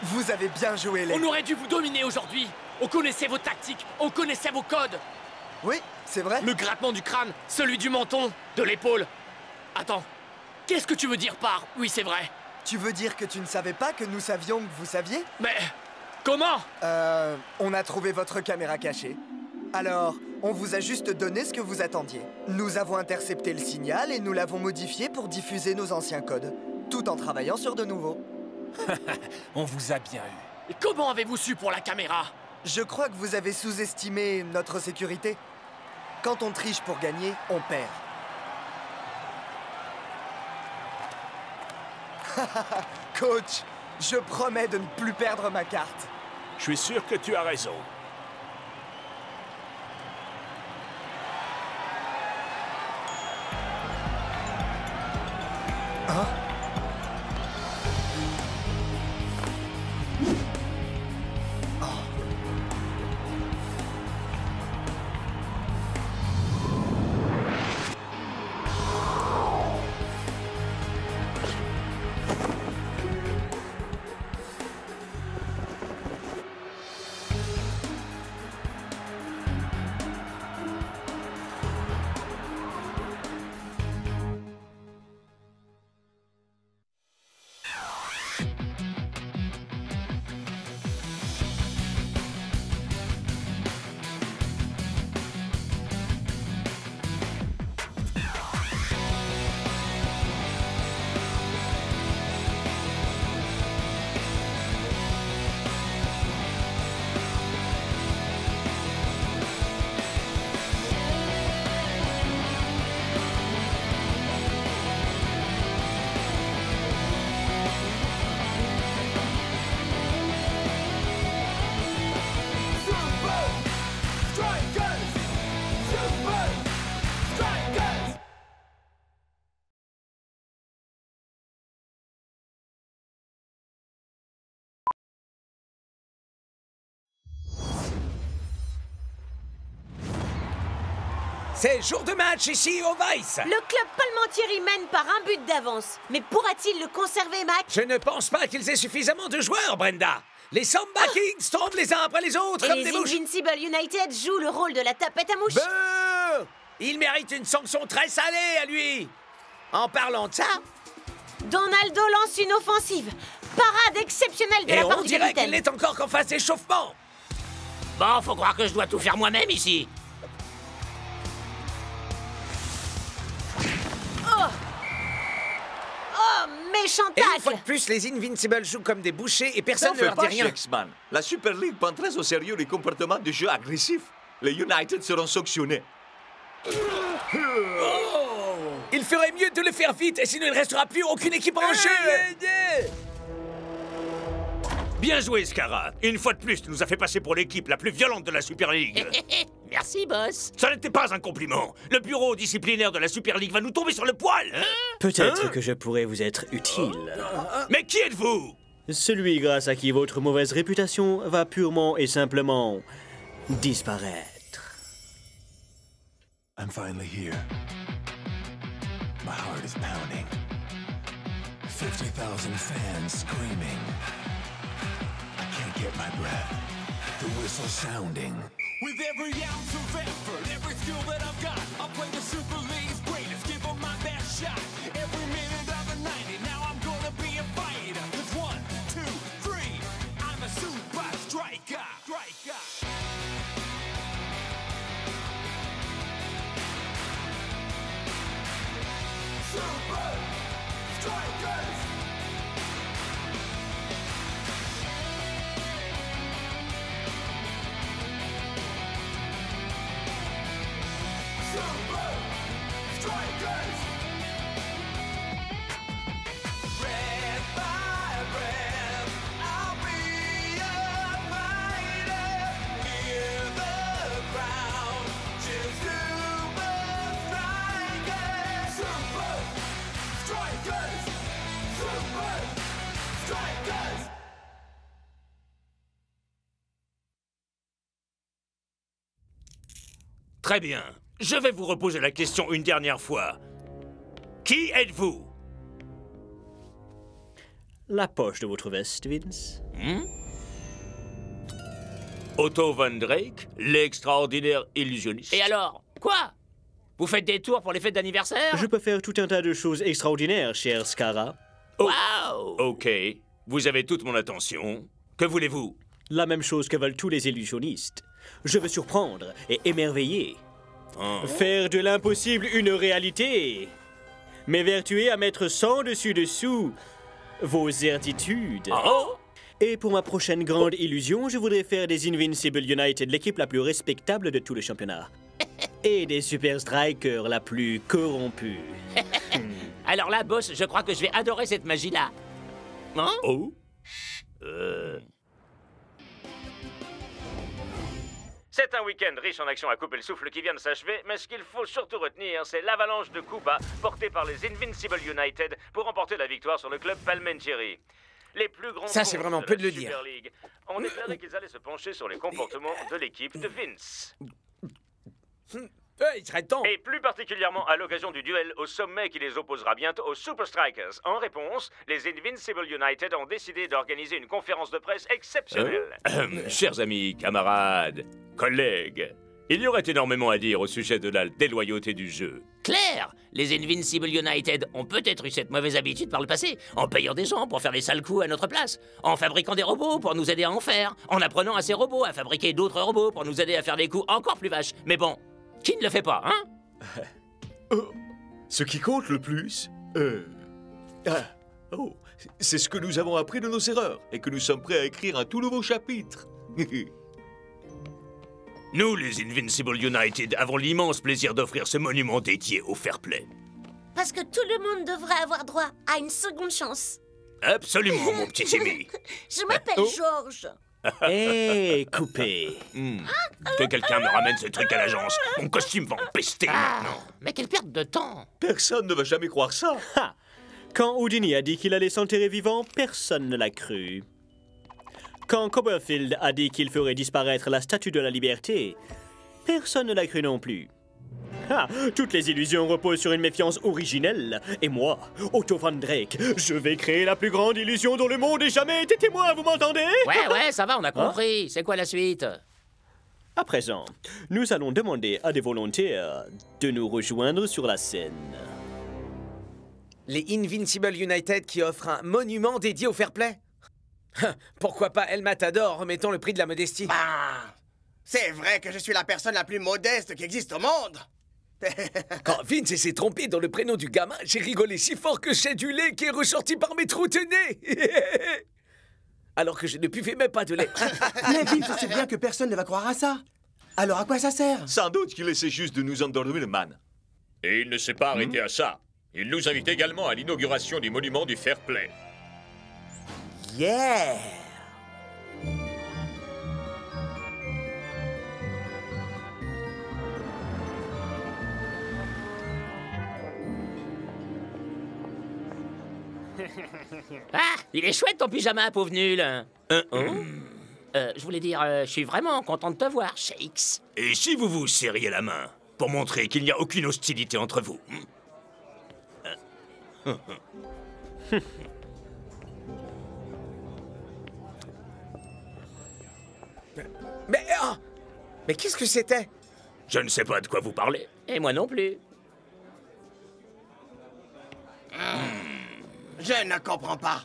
Vous avez bien joué, les... On aurait dû vous dominer aujourd'hui. On connaissait vos tactiques, on connaissait vos codes. Oui, c'est vrai. Le grattement du crâne, celui du menton, de l'épaule. Attends, qu'est-ce que tu veux dire par « oui, c'est vrai » ? Tu veux dire que tu ne savais pas que nous savions que vous saviez? Mais... comment? On a trouvé votre caméra cachée. Alors, on vous a juste donné ce que vous attendiez. Nous avons intercepté le signal et nous l'avons modifié pour diffuser nos anciens codes, tout en travaillant sur de nouveaux. On vous a bien eu. Et comment avez-vous su pour la caméra? Je crois que vous avez sous-estimé notre sécurité. Quand on triche pour gagner, on perd. Coach, Je promets de ne plus perdre ma carte. Je suis sûr que tu as raison. Hein? C'est jour de match ici au Vice. Le club Palmentieri mène par un but d'avance. Mais pourra-t-il le conserver, Mac? Je ne pense pas qu'ils aient suffisamment de joueurs, Brenda. Les Samba Kings tombent les uns après les autres Et comme les des mouches. Invincible United jouent le rôle de la tapette à mouches. Beuh! Il mérite une sanction très salée à lui. En parlant de ça... Donaldo lance une offensive. Parade exceptionnelle de Et la part on du dirait capitaine. qu'il n'est encore qu'en phase d'échauffement. Bon, faut croire que je dois tout faire moi-même ici. Oh, méchant Et une tacle. fois de plus, les Invincibles jouent comme des bouchers et personne N'en ne fais leur dit pas, rien. Shakesman. La Super League prend très au sérieux les comportements de jeu agressifs. Les United seront sanctionnés. Il ferait mieux de le faire vite, et sinon il ne restera plus aucune équipe en jeu. Bien joué, Scara. Une fois de plus, tu nous as fait passer pour l'équipe la plus violente de la Super League. Merci, boss. Ça n'était pas un compliment. Le bureau disciplinaire de la Super League va nous tomber sur le poil. Peut-être que je pourrais vous être utile. Mais qui êtes-vous? Celui grâce à qui votre mauvaise réputation va purement et simplement disparaître. I'm finally here. My heart is pounding. 50,000 fans screaming. I can't get my breath. The whistle sounding. With every ounce of effort, every skill that I've got, I'll play the Super League's greatest, give them my best shot. Every minute of the 90, now I'm gonna be a fighter. 'Cause 1, 2, 3, I'm a super striker. Super Strikers! Super Strikers! Red by red, I'll be a fighter. Hear the crowd cheer Super Strikers! Super Strikers! Super Strikers! Très bien. Je vais vous reposer la question une dernière fois. Qui êtes-vous? La poche de votre veste, Vince. Otto Van Drake, l'extraordinaire illusionniste. Et alors? Quoi? Vous faites des tours pour les fêtes d'anniversaire? Je peux faire tout un tas de choses extraordinaires, cher Scara. Waouh! Ok, vous avez toute mon attention. Que voulez-vous? La même chose que veulent tous les illusionnistes. Je veux surprendre et émerveiller. Faire de l'impossible une réalité. M'évertuer à mettre sans dessus-dessous vos certitudes. Et pour ma prochaine grande illusion, je voudrais faire des Invincible United l'équipe la plus respectable de tout le championnat. Et des Super Strikers la plus corrompue. Alors là, boss, je crois que je vais adorer cette magie-là. Hein? Oh? C'est un week-end riche en action à couper le souffle qui vient de s'achever, mais ce qu'il faut surtout retenir, c'est l'avalanche de coups bas portée par les Invincible United pour remporter la victoire sur le club Palmentieri. Les plus grands Ça, c'est vraiment peu de le Super dire. League ont déclaré qu'ils allaient se pencher sur les comportements de l'équipe de Vince. Il serait temps. Et plus particulièrement à l'occasion du duel au sommet qui les opposera bientôt aux Super Strikers. En réponse, les Invincible United ont décidé d'organiser une conférence de presse exceptionnelle. Chers amis, camarades, collègues, il y aurait énormément à dire au sujet de la déloyauté du jeu. Claire, les Invincible United ont peut-être eu cette mauvaise habitude par le passé, en payant des gens pour faire des sales coups à notre place, en fabriquant des robots pour nous aider à en faire, en apprenant à ces robots à fabriquer d'autres robots pour nous aider à faire des coups encore plus vaches. Mais bon, qui ne le fait pas, hein? Ce qui compte le plus, c'est ce que nous avons appris de nos erreurs et que nous sommes prêts à écrire un tout nouveau chapitre. Nous, les Invincible United, avons l'immense plaisir d'offrir ce monument dédié au fair play. Parce que tout le monde devrait avoir droit à une seconde chance. Absolument, mon petit Timmy. Je m'appelle Georges. Hé, coupé. Que quelqu'un me ramène ce truc à l'agence. Mon costume va en pester maintenant. Mais quelle perte de temps! Personne ne va jamais croire ça. Ha! Quand Houdini a dit qu'il allait s'enterrer vivant, personne ne l'a cru. Quand Copperfield a dit qu'il ferait disparaître la Statue de la Liberté, personne ne l'a cru non plus. Ah, toutes les illusions reposent sur une méfiance originelle. Et moi, Otto Van Drake, je vais créer la plus grande illusion dont le monde ait jamais été témoin, vous m'entendez? Ouais, ça va, on a compris. C'est quoi la suite? À présent, nous allons demander à des volontaires de nous rejoindre sur la scène. Les Invincible United qui offrent un monument dédié au fair play? Pourquoi pas El Matador, remettons le prix de la modestie. Bah, c'est vrai que je suis la personne la plus modeste qui existe au monde. Quand Vince s'est trompé dans le prénom du gamin, j'ai rigolé si fort que j'ai du lait qui est ressorti par mes trous de nez. Alors que je ne buvais même pas de lait. Mais Vince sait bien que personne ne va croire à ça. Alors à quoi ça sert? Sans doute qu'il essaie juste de nous endormir, man. Et il ne s'est pas arrêté à ça. Il nous invite également à l'inauguration du monument du fair play. Yeah! Ah, il est chouette ton pyjama, pauvre nul. Je voulais dire, je suis vraiment content de te voir, Shakes. Et si vous vous serriez la main, pour montrer qu'il n'y a aucune hostilité entre vous. Mais qu'est-ce que c'était? Je ne sais pas de quoi vous parlez. Et moi non plus. Je ne comprends pas.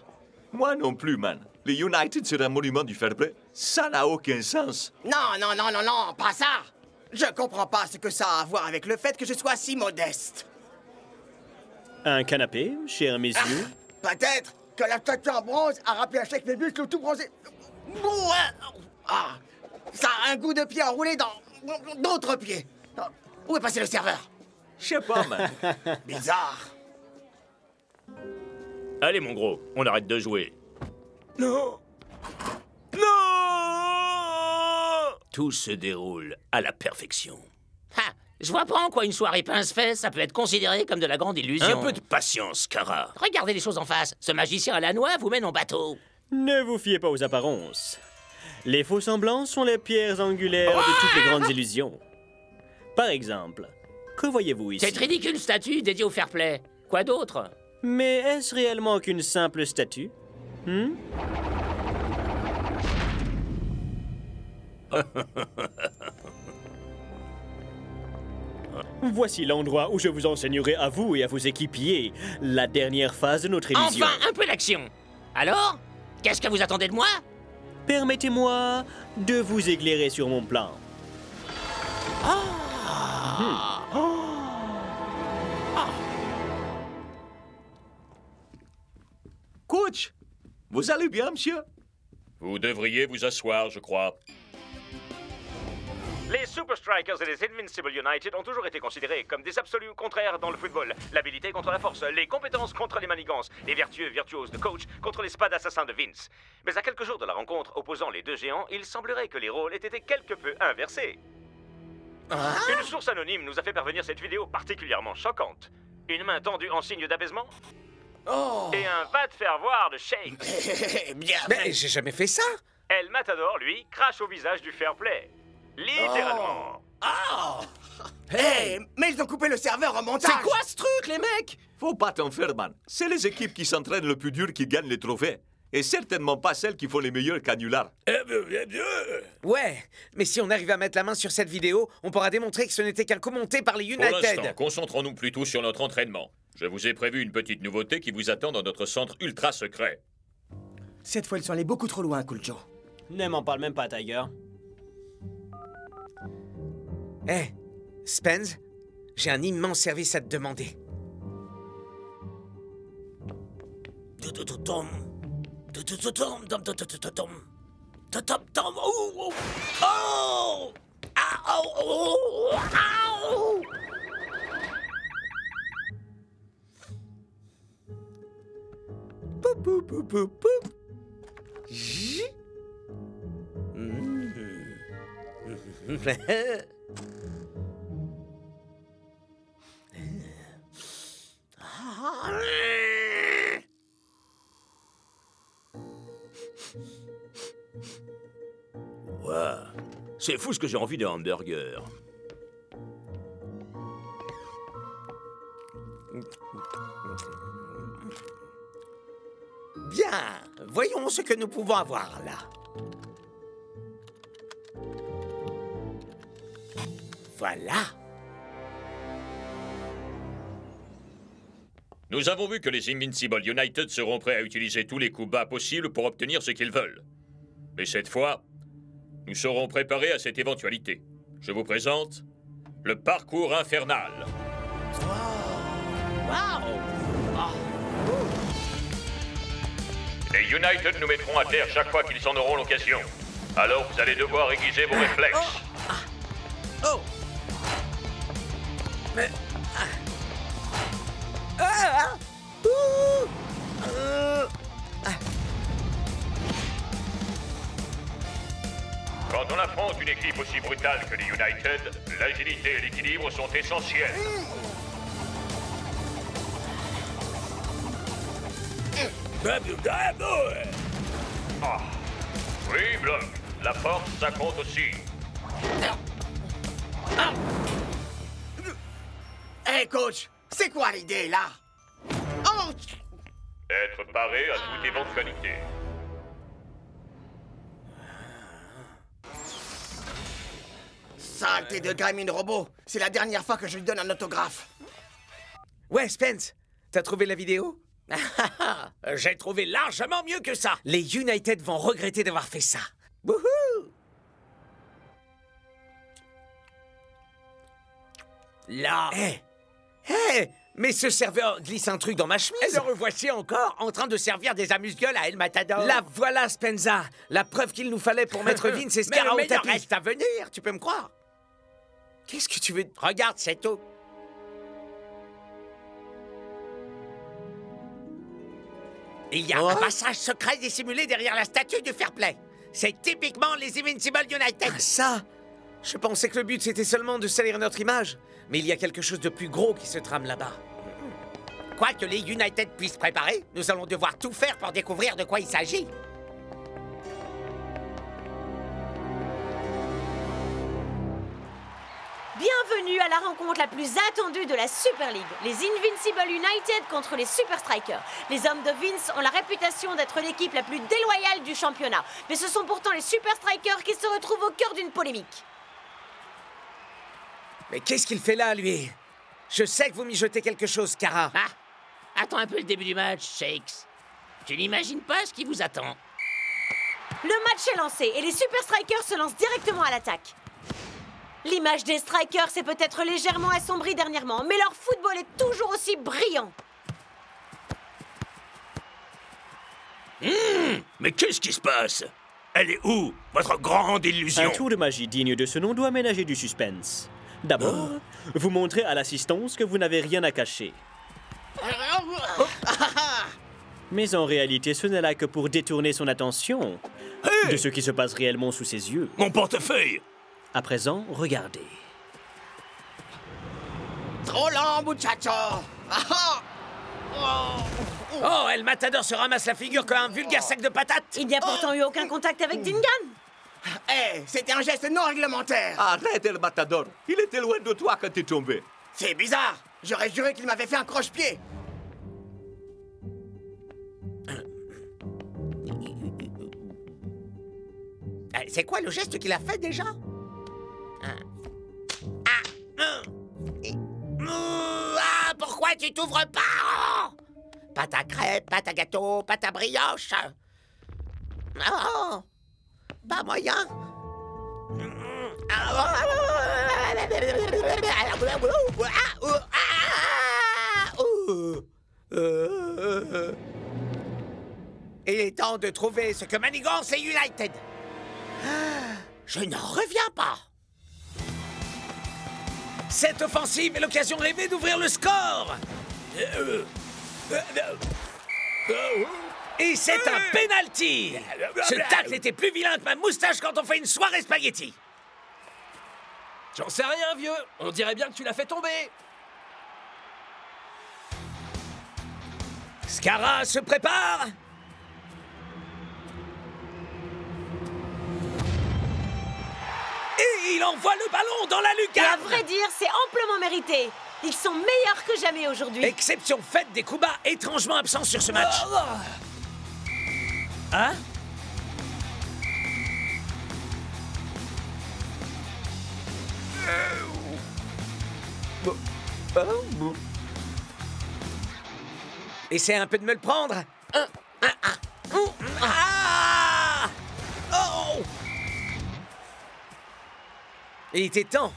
Moi non plus, man. Les United sur un monument du fair play, ça n'a aucun sens. Non, pas ça. Je comprends pas ce que ça a à voir avec le fait que je sois si modeste. Un canapé, cher messieurs? Peut-être que la statue en bronze a rappelé à chaque mes muscles tout bronzés. Ah, ça a un goût de pied enroulé dans d'autres pieds. Où est passé le serveur? Je sais pas, man. Bizarre. Allez, mon gros, on arrête de jouer. Non! Tout se déroule à la perfection. Ah, je vois pas en quoi une soirée pince-fesse, ça peut être considéré comme de la grande illusion. Un peu de patience, Kara. Regardez les choses en face. Ce magicien à la noix vous mène en bateau. Ne vous fiez pas aux apparences. Les faux semblants sont les pierres angulaires de toutes les grandes illusions. Par exemple, que voyez-vous ici? Cette ridicule statue dédiée au fair play. Quoi d'autre? Mais est-ce réellement qu'une simple statue? Voici l'endroit où je vous enseignerai à vous et à vos équipiers la dernière phase de notre illusion. Enfin, un peu d'action. Alors, qu'est-ce que vous attendez de moi? Permettez-moi de vous éclairer sur mon plan. Coach, vous allez bien, monsieur? Vous devriez vous asseoir, je crois. Les Super Super Strikers et les Invincible United ont toujours été considérés comme des absolus contraires dans le football. L'habilité contre la force, les compétences contre les manigances, les vertueux virtuoses de coach contre les spads assassins de Vince. Mais à quelques jours de la rencontre opposant les deux géants, il semblerait que les rôles aient été quelque peu inversés. Une source anonyme nous a fait parvenir cette vidéo particulièrement choquante. Une main tendue en signe d'apaisement et un va te faire voir de Shakes. Mais j'ai jamais fait ça. El Matador, lui, crache au visage du fair play. Littéralement. Hey, mais ils ont coupé le serveur en montage. C'est quoi ce truc, les mecs? Faut pas t'en faire, man. C'est les équipes qui s'entraînent le plus dur qui gagnent les trophées. Et certainement pas celles qui font les meilleurs canulars. Ouais, mais si on arrive à mettre la main sur cette vidéo, on pourra démontrer que ce n'était qu'un commenté par les Pour l'instant, United. concentrons-nous plutôt sur notre entraînement. Je vous ai prévu une petite nouveauté qui vous attend dans notre centre ultra secret. Cette fois, ils sont allés beaucoup trop loin, Cool Joe. Ne m'en parle même pas, Tiger. Hey, Spence, j'ai un immense service à te demander. Poup, poup, poup, poup. Ouais, c'est fou ce que j'ai envie d'un hamburger. Bien, voyons ce que nous pouvons avoir là. Voilà. Nous avons vu que les Invincible United seront prêts à utiliser tous les coups bas possibles pour obtenir ce qu'ils veulent. Mais cette fois, nous serons préparés à cette éventualité. Je vous présente le parcours infernal. Les United nous mettront à terre chaque fois qu'ils en auront l'occasion. Alors vous allez devoir aiguiser vos réflexes. Oh! Mais... Quand on affronte une équipe aussi brutale que les United, l'agilité et l'équilibre sont essentiels. Ah. Oui, Block. La force, ça compte aussi. Hey, coach, c'est quoi l'idée, là? Être paré à toute éventualité. Saleté de gamine robot. C'est la dernière fois que je lui donne un autographe. Ouais, Spence, t'as trouvé la vidéo? J'ai trouvé largement mieux que ça. Les United vont regretter d'avoir fait ça. Wouhou! Là. Hé! Mais ce serveur glisse un truc dans ma chemise. Et le revoici encore en train de servir des amuse-gueules à El Matador. La voilà, Spenza. La preuve qu'il nous fallait pour mettre Vince et Scara au Mais le meilleur tapis. reste à venir, tu peux me croire. Qu'est-ce que tu veux... Regarde, c'est tout. Il y a un passage secret dissimulé derrière la statue du fair play. C'est typiquement les Invincible United. Ah, ça? Je pensais que le but c'était seulement de salir notre image. Mais il y a quelque chose de plus gros qui se trame là-bas. Quoi que les United puissent préparer, nous allons devoir tout faire pour découvrir de quoi il s'agit. Bienvenue à la rencontre la plus attendue de la Super League. Les Invincible United contre les Super Strikers. Les hommes de Vince ont la réputation d'être l'équipe la plus déloyale du championnat. Mais ce sont pourtant les Super Strikers qui se retrouvent au cœur d'une polémique. Mais qu'est-ce qu'il fait là, lui? Je sais que vous mijotez quelque chose, Cara. Ah, attends un peu le début du match, Shakes. Tu n'imagines pas ce qui vous attend. Le match est lancé et les Super Strikers se lancent directement à l'attaque. L'image des Strikers s'est peut-être légèrement assombrie dernièrement, mais leur football est toujours aussi brillant. Mais qu'est-ce qui se passe? Elle est où, votre grande Un illusion? tour de magie digne de ce nom doit ménager du suspense. D'abord, vous montrez à l'assistance que vous n'avez rien à cacher. Mais en réalité, ce n'est là que pour détourner son attention de ce qui se passe réellement sous ses yeux. Mon portefeuille! À présent, regardez. Trop lent, muchacho. Oh, El Matador se ramasse la figure comme un vulgaire sac de patates. Il n'y a pourtant eu aucun contact avec Dingan. Hé, c'était un geste non réglementaire. Arrête, El Matador. Il était loin de toi quand t'es tombé. C'est bizarre. J'aurais juré qu'il m'avait fait un croche-pied. C'est quoi le geste qu'il a fait déjà? Pourquoi tu t'ouvres pas? Pâte à crêpes, pâte à gâteau, pâte à brioche. Oh, pas moyen. Il est temps de trouver ce que manigance et United. Je n'en reviens pas. Cette offensive est l'occasion rêvée d'ouvrir le score. Et c'est un penalty. Ce tacle était plus vilain que ma moustache quand on fait une soirée spaghetti. J'en sais rien, vieux. On dirait bien que tu l'as fait tomber. Scara se prépare. Et il envoie le ballon dans la Et lucarne. à vrai dire, c'est amplement mérité. Ils sont meilleurs que jamais aujourd'hui. Exception faite des coups bas étrangement absents sur ce match. Hein? Essaie un peu de me le prendre. Ah! Oh! Il était temps.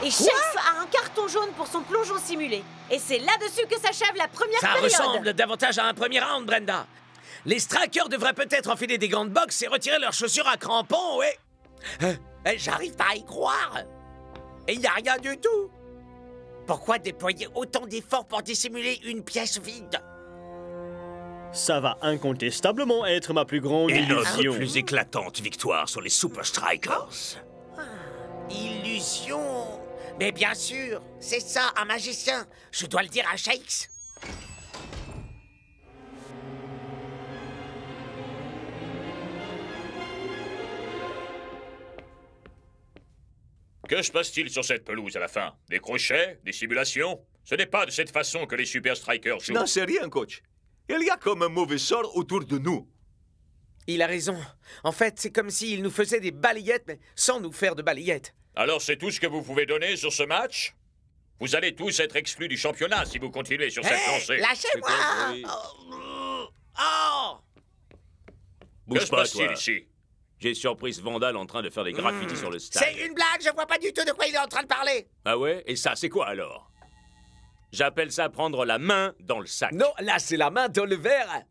Et Shakes a un carton jaune pour son plongeon simulé. Et c'est là-dessus que s'achève la première Ça période. ressemble davantage à un premier round, Brenda. Les strikers devraient peut-être enfiler des gants de boxe et retirer leurs chaussures à crampons, ouais. J'arrive pas à y croire. Et il n'y a rien du tout. Pourquoi déployer autant d'efforts pour dissimuler une pièce vide? Ça va incontestablement être ma plus grande Et notre illusion. plus éclatante victoire sur les Super Strikers. Illusion. Mais bien sûr, c'est ça, un magicien. Je dois le dire à Shakes. Que se passe-t-il sur cette pelouse à la fin? Des crochets? Des simulations? Ce n'est pas de cette façon que les Super Strikers jouent. Non, c'est rien, coach. Il y a comme un mauvais sort autour de nous. Il a raison. En fait, c'est comme s'il nous faisait des balayettes, mais sans nous faire de balayettes. Alors c'est tout ce que vous pouvez donner sur ce match? Vous allez tous être exclus du championnat si vous continuez sur cette lancée. Lâchez-moi! Oh! Que se passe-t-il toi. ici? J'ai surpris ce vandale en train de faire des graffitis sur le stade. C'est une blague, je vois pas du tout de quoi il est en train de parler. Ah ouais? Et ça, c'est quoi alors? J'appelle ça prendre la main dans le sac. Non, là, c'est la main dans le verre.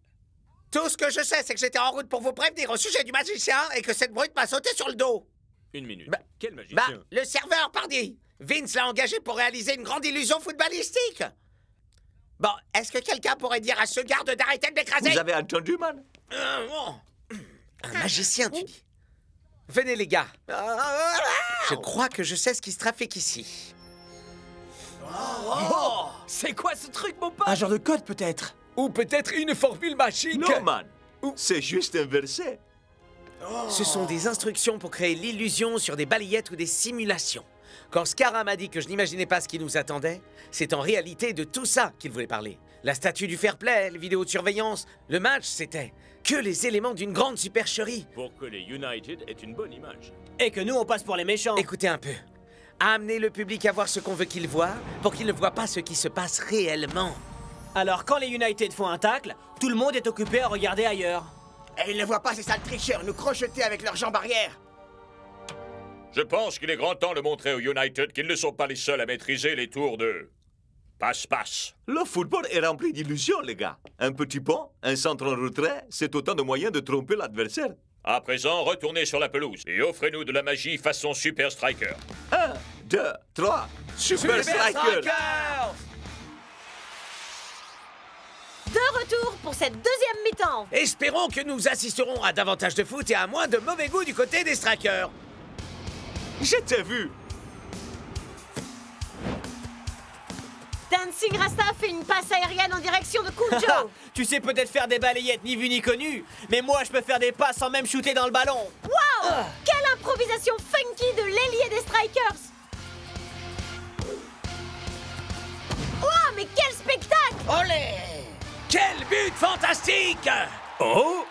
Tout ce que je sais, c'est que j'étais en route pour vous prévenir au sujet du magicien et que cette brute m'a sauté sur le dos. Une minute. Bah, Quel magicien? Bah, le serveur, pardi. Vince l'a engagé pour réaliser une grande illusion footballistique. Bon, est-ce que quelqu'un pourrait dire à ce garde d'arrêter de m'écraser? Vous avez entendu, man? Un magicien, tu dis? Venez, les gars. Je crois que je sais ce qui se trafique ici. Oh, c'est quoi ce truc, mon pote? Un genre de code, peut-être. Ou peut-être une formule magique. Non, man. C'est juste un verset. Ce sont des instructions pour créer l'illusion sur des balayettes ou des simulations. Quand Scara m'a dit que je n'imaginais pas ce qui nous attendait, c'est en réalité de tout ça qu'il voulait parler. La statue du fair play, les vidéos de surveillance, le match, c'était que les éléments d'une grande supercherie. Pour que les United aient une bonne image. Et que nous, on passe pour les méchants. Écoutez un peu. Amener le public à voir ce qu'on veut qu'il voie pour qu'il ne voit pas ce qui se passe réellement. Alors, quand les United font un tacle, tout le monde est occupé à regarder ailleurs. Et ils ne voient pas ces sales tricheurs nous crocheter avec leurs jambes arrière. Je pense qu'il est grand temps de montrer aux United qu'ils ne sont pas les seuls à maîtriser les tours de passe-passe. Le football est rempli d'illusions, les gars. Un petit pont, un centre en retrait, c'est autant de moyens de tromper l'adversaire. À présent, retournez sur la pelouse et offrez-nous de la magie façon Super Striker. 1, 2, 3, Super Striker! De retour pour cette deuxième mi-temps. Espérons que nous assisterons à davantage de foot et à moins de mauvais goût du côté des strikers. Je t'ai vu! Dancing Rasta fait une passe aérienne en direction de Cool Joe. Tu sais peut-être faire des balayettes ni vu ni connu, mais moi je peux faire des passes sans même shooter dans le ballon. Wow! Quelle improvisation funky de l'ailier des Strikers. Wow, mais quel spectacle! Olé! Quel but fantastique! Oh!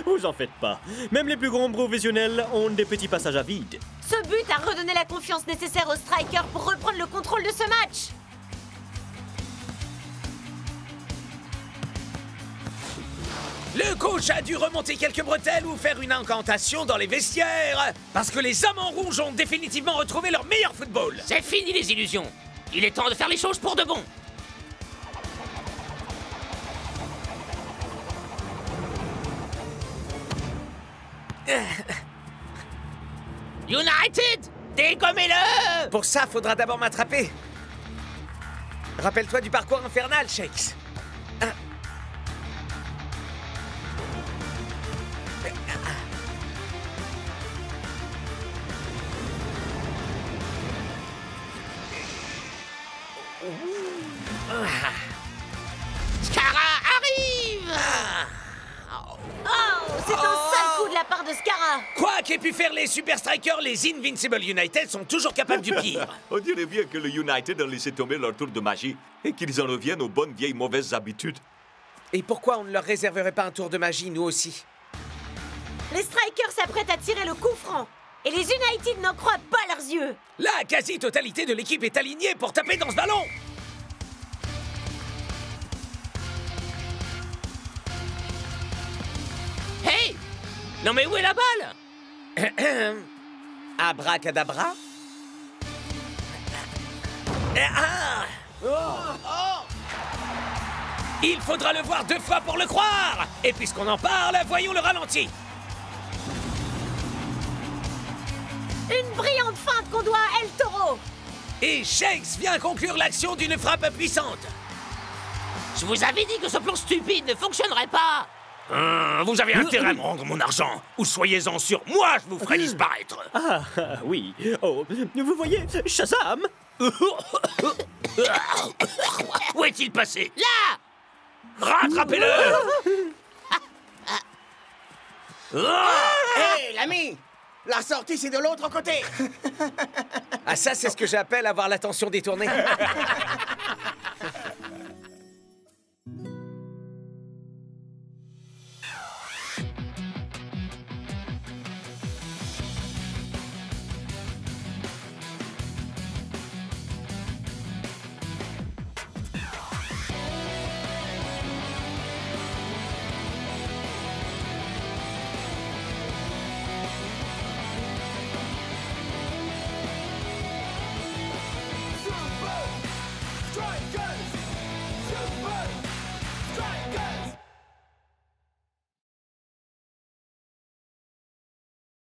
Vous en faites pas. Même les plus grands professionnels ont des petits passages à vide. Ce but a redonné la confiance nécessaire aux Strikers pour reprendre le contrôle de ce match. Le coach a dû remonter quelques bretelles ou faire une incantation dans les vestiaires parce que les hommes en rouge ont définitivement retrouvé leur meilleur football. C'est fini les illusions. Il est temps de faire les choses pour de bon. United! Dégommez-le! Pour ça, faudra d'abord m'attraper. Rappelle-toi du parcours infernal, Shakes. Scara arrive! Oh, c'est un sale coup de la part de Scara. Quoi qu'aient pu faire les Super Strikers, les Invincible United sont toujours capables du pire. On dirait bien que le United a laissé tomber leur tour de magie et qu'ils en reviennent aux bonnes vieilles mauvaises habitudes. Et pourquoi on ne leur réserverait pas un tour de magie, nous aussi? Les Strikers s'apprêtent à tirer le coup franc. Et les United n'en croient pas leurs yeux. La quasi-totalité de l'équipe est alignée pour taper dans ce ballon. Hey! Non mais où est la balle? Abracadabra. Il faudra le voir 2 fois pour le croire. Et puisqu'on en parle, voyons le ralenti. Une brillante feinte qu'on doit à El Toro. Et Shakes vient conclure l'action d'une frappe puissante. Je vous avais dit que ce plan stupide ne fonctionnerait pas. Vous avez intérêt à me rendre mon argent, ou soyez-en sûr, moi je vous ferai disparaître. Ah, oui. Oh, vous voyez, Shazam! Où est-il passé? Là! Rattrapez-le! Hé, l'ami! La sortie, c'est de l'autre côté. Ah, ça, c'est ce que j'appelle avoir l'attention détournée.